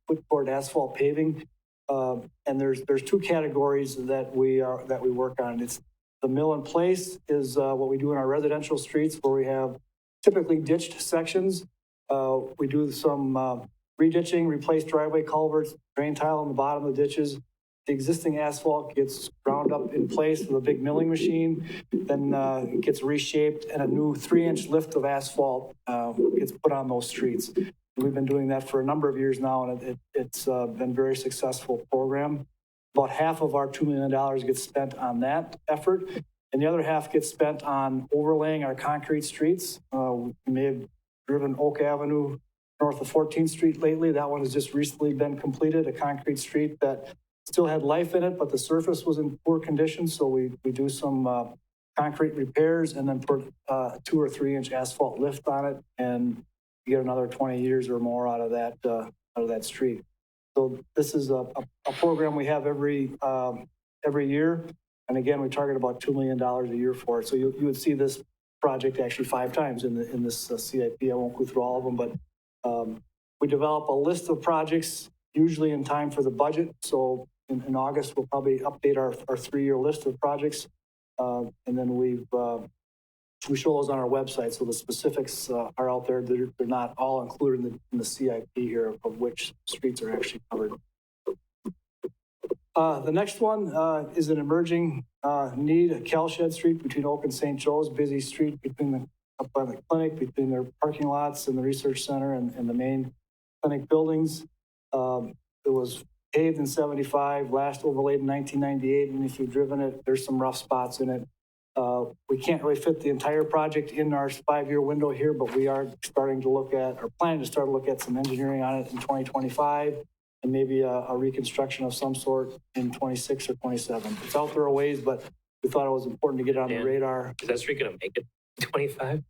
put toward asphalt paving. And there's two categories that we work on. It's the mill in place is what we do in our residential streets where we have typically ditched sections. We do some re-ditching, replace driveway culverts, drain tile on the bottom of the ditches. The existing asphalt gets ground up in place with a big milling machine, then it gets reshaped and a new 3-inch lift of asphalt gets put on those streets. We've been doing that for a number of years now, and it's been a very successful program. About half of our $2 million gets spent on that effort, and the other half gets spent on overlaying our concrete streets. We may have driven Oak Avenue north of 14th Street lately. That one has just recently been completed, a concrete street that still had life in it, but the surface was in poor condition, so we do some concrete repairs and then put 2 or 3 inch asphalt lift on it, and you get another 20 years or more out of that street. So this is a program we have every year, and again, we target about $2 million a year for it. So you would see this project actually 5 times in this CIP. I won't go through all of them, but we develop a list of projects usually in time for the budget. So in August, we'll probably update our 3-year list of projects, and then we show those on our website. So the specifics are out there. They're not all included in the CIP here of which streets are actually covered. The next one is an emerging need, a Calshed Street between Oak and St. Joe's, busy street up by the clinic, between their parking lots and the research center and the main clinic buildings. It was paved in 75, last overlaid in 1998, and if you've driven it, there's some rough spots in it. We can't really fit the entire project in our 5-year window here, but we are starting to look at, or planning to start to look at some engineering on it in 2025, and maybe a reconstruction of some sort in 26 or 27. It's out there a ways, but we thought it was important to get it on the radar. Is that street going to make it 25?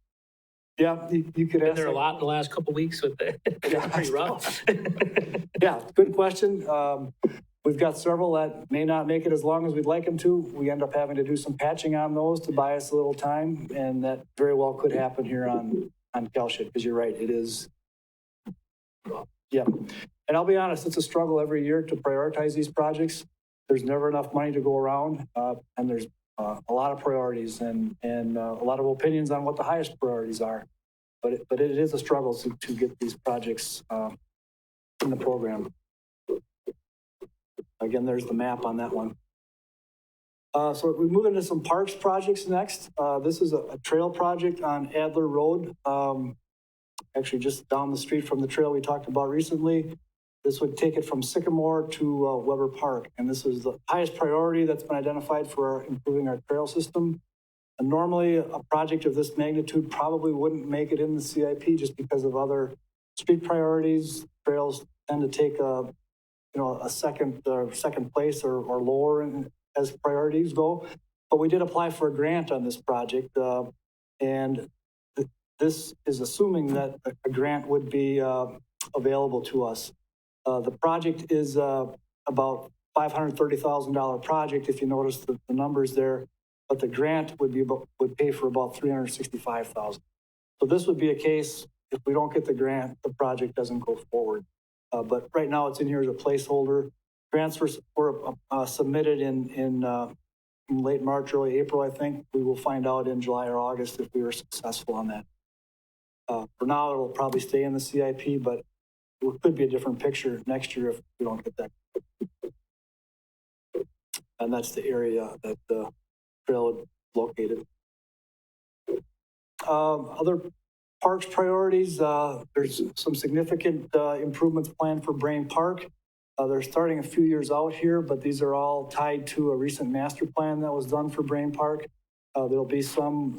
Yeah, you could ask. Been there a lot in the last couple of weeks with the pretty rough. Yeah, good question. We've got several that may not make it as long as we'd like them to. We end up having to do some patching on those to buy us a little time, and that very well could happen here on Calshed, because you're right, it is. Yeah, and I'll be honest, it's a struggle every year to prioritize these projects. There's never enough money to go around, and there's a lot of priorities and a lot of opinions on what the highest priorities are. But it is a struggle to get these projects in the program. Again, there's the map on that one. So we move into some parks projects next. This is a trail project on Adler Road, actually just down the street from the trail we talked about recently. This would take it from Sycamore to Weber Park, and this is the highest priority that's been identified for improving our trail system. And normally, a project of this magnitude probably wouldn't make it in the CIP just because of other street priorities. Trails tend to take a second place or lower as priorities go. But we did apply for a grant on this project, and this is assuming that a grant would be available to us. The project is about $530,000 project, if you notice the numbers there, but the grant would pay for about $365,000. So this would be a case, if we don't get the grant, the project doesn't go forward. But right now it's in here as a placeholder. Grants were submitted in late March, early April, I think. We will find out in July or August if we were successful on that. For now, it'll probably stay in the CIP, but it could be a different picture next year if we don't get that. And that's the area that the trail is located. Other parks priorities, there's some significant improvements planned for Brain Park. They're starting a few years out here, but these are all tied to a recent master plan that was done for Brain Park. There'll be some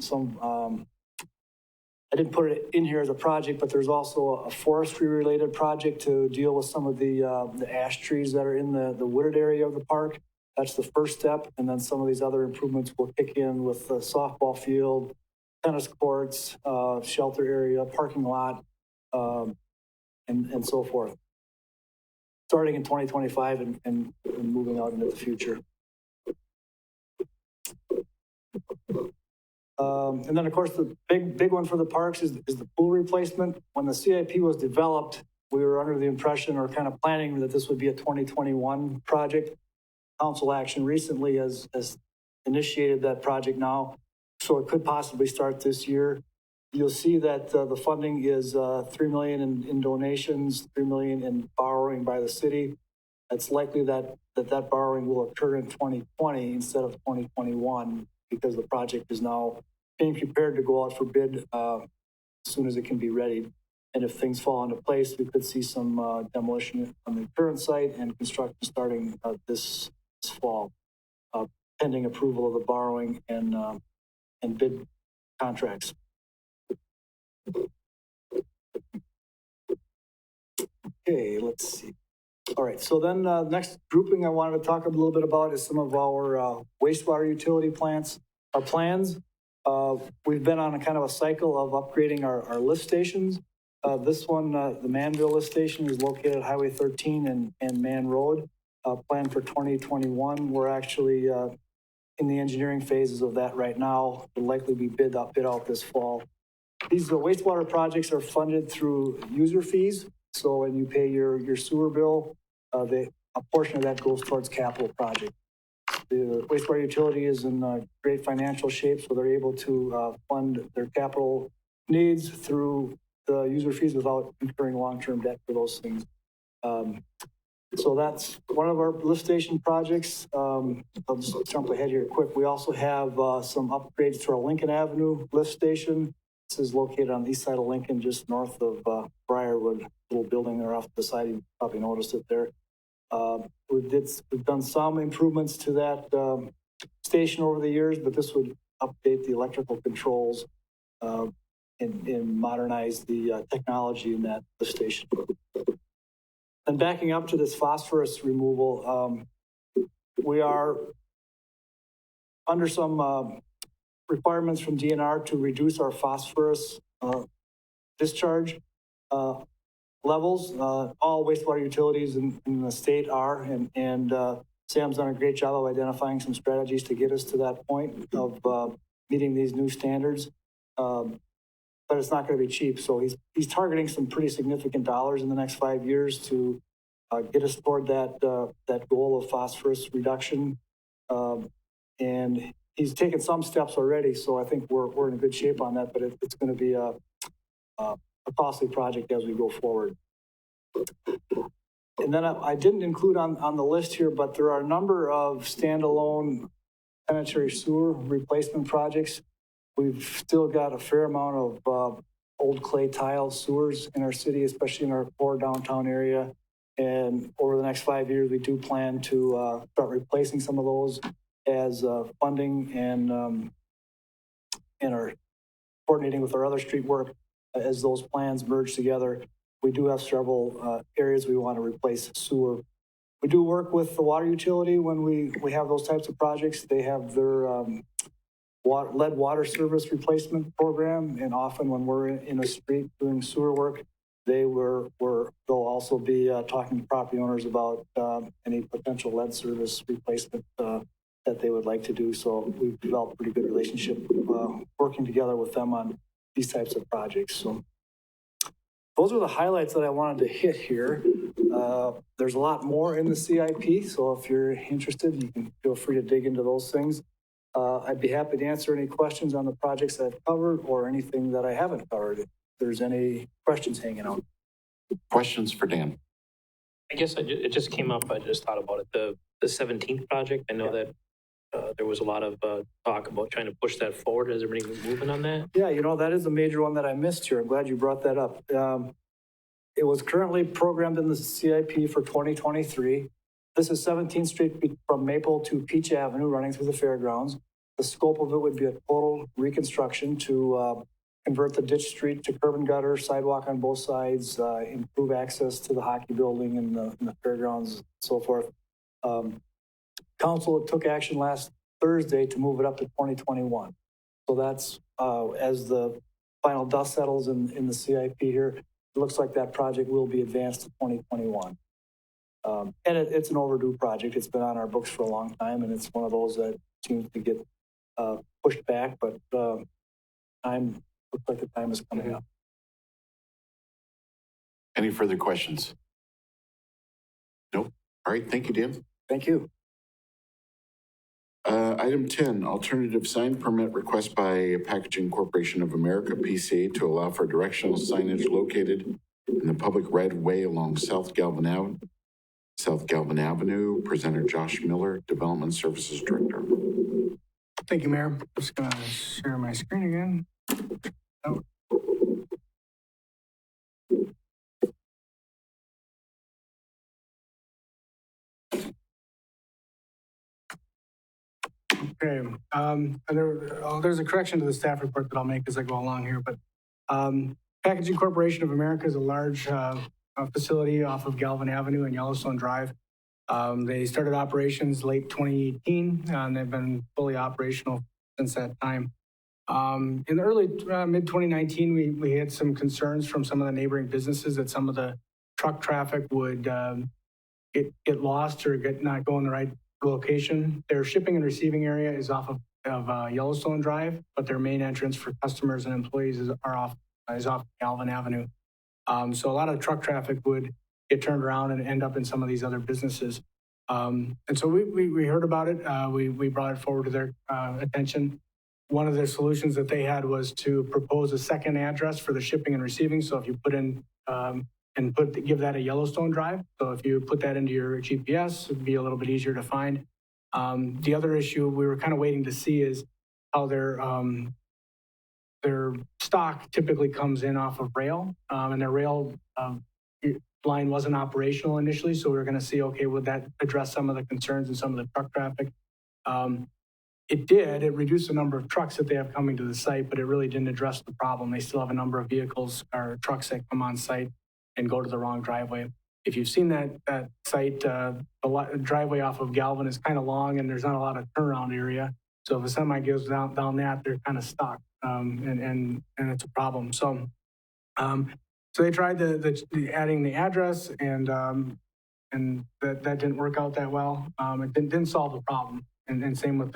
I didn't put it in here as a project, but there's also a forestry-related project to deal with some of the ash trees that are in the wooded area of the park. That's the first step, and then some of these other improvements will kick in with the softball field, tennis courts, shelter area, parking lot, and so forth. Starting in 2025 and moving out into the future. And then, of course, the big one for the parks is the pool replacement. When the CIP was developed, we were under the impression or kind of planning that this would be a 2021 project. Council action recently has initiated that project now, so it could possibly start this year. You'll see that the funding is $3 million in donations, $3 million in borrowing by the city. It's likely that borrowing will occur in 2020 instead of 2021 because the project is now being prepared to go out for bid as soon as it can be ready. And if things fall into place, we could see some demolition on the current site and construction starting this fall, pending approval of the borrowing and bid contracts. Okay, let's see. All right, so then next grouping I wanted to talk a little bit about is some of our wastewater utility plans. We've been on a kind of a cycle of upgrading our lift stations. This one, the Manville lift station, is located at Highway 13 and Man Road. Planned for 2021. We're actually in the engineering phases of that right now. Will likely be bid out this fall. These wastewater projects are funded through user fees. So when you pay your sewer bill, a portion of that goes towards capital projects. The wastewater utility is in great financial shape, so they're able to fund their capital needs through the user fees without incurring long-term debt for those things. So that's one of our lift station projects. I'll just jump ahead here quick. We also have some upgrades to our Lincoln Avenue lift station. This is located on the east side of Lincoln, just north of Briarwood, little building there off to the side. You probably noticed it there. We've done some improvements to that station over the years, but this would update the electrical controls and modernize the technology in that lift station. And backing up to this phosphorus removal, we are under some requirements from DNR to reduce our phosphorus discharge levels. All wastewater utilities in the state are, and Sam's done a great job of identifying some strategies to get us to that point of meeting these new standards. But it's not going to be cheap. So he's targeting some pretty significant dollars in the next 5 years to get us toward that goal of phosphorus reduction. And he's taken some steps already, so I think we're in good shape on that. But it's going to be a costly project as we go forward. And then I didn't include on the list here, but there are a number of standalone sanitary sewer replacement projects. We've still got a fair amount of old clay tile sewers in our city, especially in our core downtown area. And over the next 5 years, we do plan to start replacing some of those as funding and are coordinating with our other street work as those plans merge together. We do have several areas we want to replace sewer. We do work with the water utility when we have those types of projects. They have their lead water service replacement program, and often when we're in a street doing sewer work, they'll also be talking to property owners about any potential lead service replacement that they would like to do. So we've developed a pretty good relationship working together with them on these types of projects. So those are the highlights that I wanted to hit here. There's a lot more in the CIP, so if you're interested, you can feel free to dig into those things. I'd be happy to answer any questions on the projects that I've covered or anything that I haven't covered. If there's any questions hanging out. Questions for Dan? I guess it just came up. I just thought about it. The 17th project. I know that there was a lot of talk about trying to push that forward. Is everybody moving on that? Yeah, that is a major one that I missed here. I'm glad you brought that up. It was currently programmed in the CIP for 2023. This is 17th Street from Maple to Peach Avenue running through the fairgrounds. The scope of it would be a total reconstruction to convert the ditch street to curb and gutter, sidewalk on both sides, improve access to the hockey building and the fairgrounds, and so forth. Council took action last Thursday to move it up to 2021. So that's, as the final dust settles in the CIP here, it looks like that project will be advanced to 2021. And it's an overdue project. It's been on our books for a long time, and it's one of those that seems to get pushed back, but looks like the time is coming up. Any further questions? Nope. All right, thank you, Dan. Thank you. Item 10, alternative sign permit request by Packaging Corporation of America, PCA, to allow for directional signage located in the public right-of-way along South Galvin Avenue. Presenter Josh Miller, Development Services Director. Thank you, Mayor. Just gonna share my screen again. Oh. Okay, there's a correction to the staff report that I'll make as I go along here, but Packaging Corporation of America is a large facility off of Galvin Avenue and Yellowstone Drive. They started operations late 2018, and they've been fully operational since that time. In the early mid-2019, we had some concerns from some of the neighboring businesses that some of the truck traffic would get lost or not go in the right location. Their shipping and receiving area is off of Yellowstone Drive, but their main entrance for customers and employees is off Galvin Avenue. So a lot of truck traffic would get turned around and end up in some of these other businesses. And so we heard about it. We brought it forward to their attention. One of the solutions that they had was to propose a second address for the shipping and receiving. So if you put in give that a Yellowstone Drive. So if you put that into your GPS, it'd be a little bit easier to find. The other issue we were kind of waiting to see is how their stock typically comes in off of rail, and their rail line wasn't operational initially. So we were going to see, okay, would that address some of the concerns and some of the truck traffic? It did. It reduced the number of trucks that they have coming to the site, but it really didn't address the problem. They still have a number of vehicles or trucks that come on site and go to the wrong driveway. If you've seen that site, the driveway off of Galvin is kind of long and there's not a lot of turnaround area. So if a semi goes down that, they're kind of stuck, and it's a problem. So they tried adding the address, and that didn't work out that well. It didn't solve the problem. And same with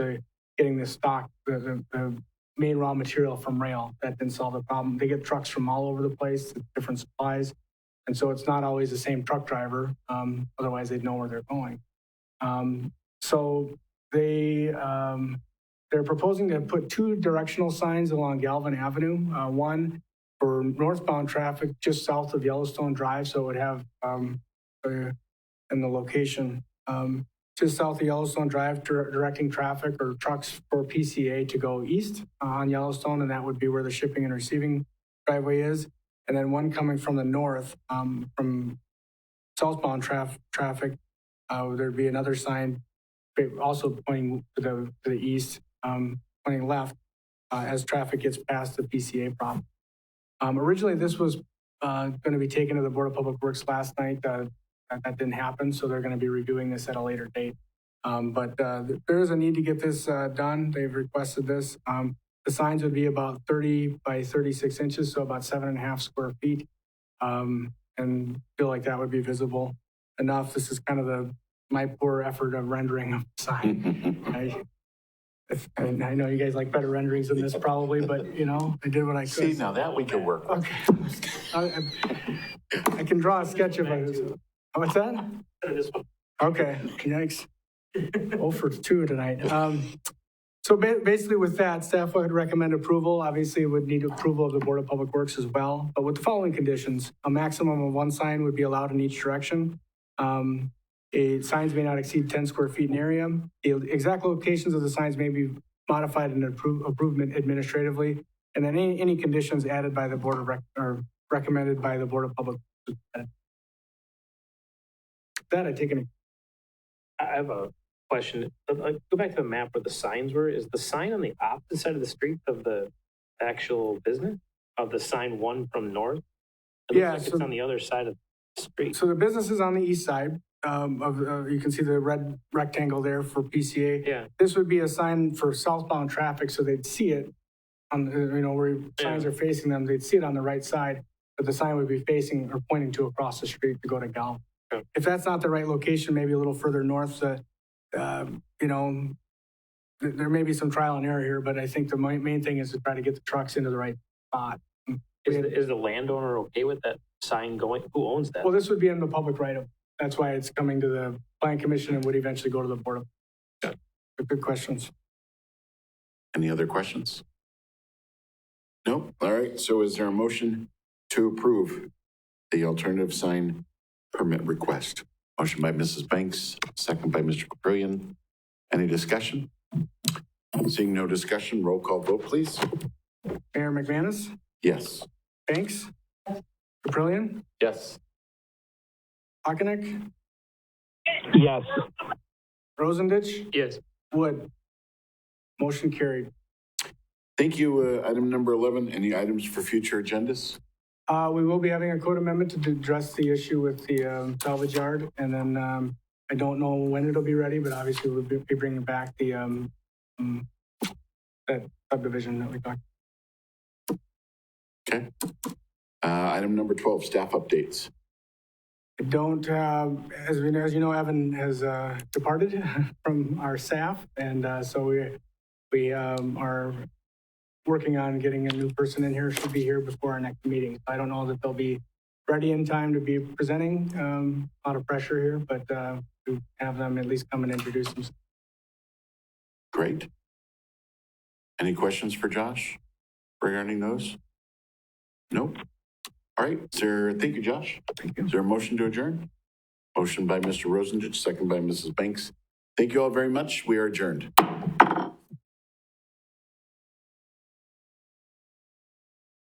getting the stock, the main raw material from rail. That didn't solve the problem. They get trucks from all over the place, different supplies. And so it's not always the same truck driver. Otherwise, they'd know where they're going. So they're proposing to put 2 directional signs along Galvin Avenue. One for northbound traffic just south of Yellowstone Drive. So it would have in the location just south of Yellowstone Drive, directing traffic or trucks for PCA to go east on Yellowstone, and that would be where the shipping and receiving driveway is. And then one coming from the north, from southbound traffic, there'd be another sign also pointing to the east, pointing left as traffic gets past the PCA property. Originally, this was going to be taken to the Board of Public Works last night. That didn't happen, so they're going to be reviewing this at a later date. But there is a need to get this done. They've requested this. The signs would be about 30 by 36 inches, so about 7.5 square feet. And feel like that would be visible enough. This is kind of my poor effort of rendering of the sign. I know you guys like better renderings than this probably, but I did what I could. See, now that we can work with. Okay. I can draw a sketch of it. What's that? Okay, yikes. 0 for 2 tonight. So basically with that, staff would recommend approval. Obviously, it would need approval of the Board of Public Works as well, but with the following conditions: a maximum of 1 sign would be allowed in each direction. Signs may not exceed 10 square feet in area. The exact locations of the signs may be modified and approved administratively, and then any conditions added by the Board or recommended by the Board of Public Works. That I take any. I have a question. Go back to the map where the signs were. Is the sign on the opposite side of the street of the actual business? of the sign one from north? It Yeah, looks like so- it's on the other side of the street. So the business is on the east side you can see the red rectangle there for PCA. Yeah. This would be a sign for southbound traffic, so they'd see it on, where signs are facing them, they'd see it on the right side, but the sign would be facing or pointing to across the street to go to Galvin. Okay. If that's not the right location, maybe a little further north, there may be some trial and error here, but I think the main thing is to try to get the trucks into the right spot. Is the landowner okay with that sign going? Who owns that? Well, this would be in the public right of, that's why it's coming to the Plan Commission and would eventually go to the Board of. Got Good questions. Any other questions? Nope. All right. So is there a motion to approve the alternative sign permit request? Motion by Mrs. Banks, second by Mr. Caprillion. Any discussion? Seeing no discussion, roll call vote, please. Mayor McManus, Yes. Banks, Caprillion, Yes. Hockenich, Yes. Rosendich, Yes. Wood. Motion carried. Thank you. Item number 11, any items for future agendas? We will be having a code amendment to address the issue with the salvage yard, and then I don't know when it'll be ready, but obviously we'll be bringing back the that subdivision that we talked. Okay. Item number 12, staff updates. I don't, as you know, Evan has departed from our staff, and so we are working on getting a new person in here. Should be here before our next meeting. I don't know that they'll be ready in time to be presenting. A lot of pressure here, but we have them at least come and introduce themselves. Great. Any questions for Josh regarding those? Nope. All right. Thank you, Josh. Thank you. Is there a motion to adjourn? Motion by Mr. Rosendich, second by Mrs. Banks. Thank you all very much. We are adjourned.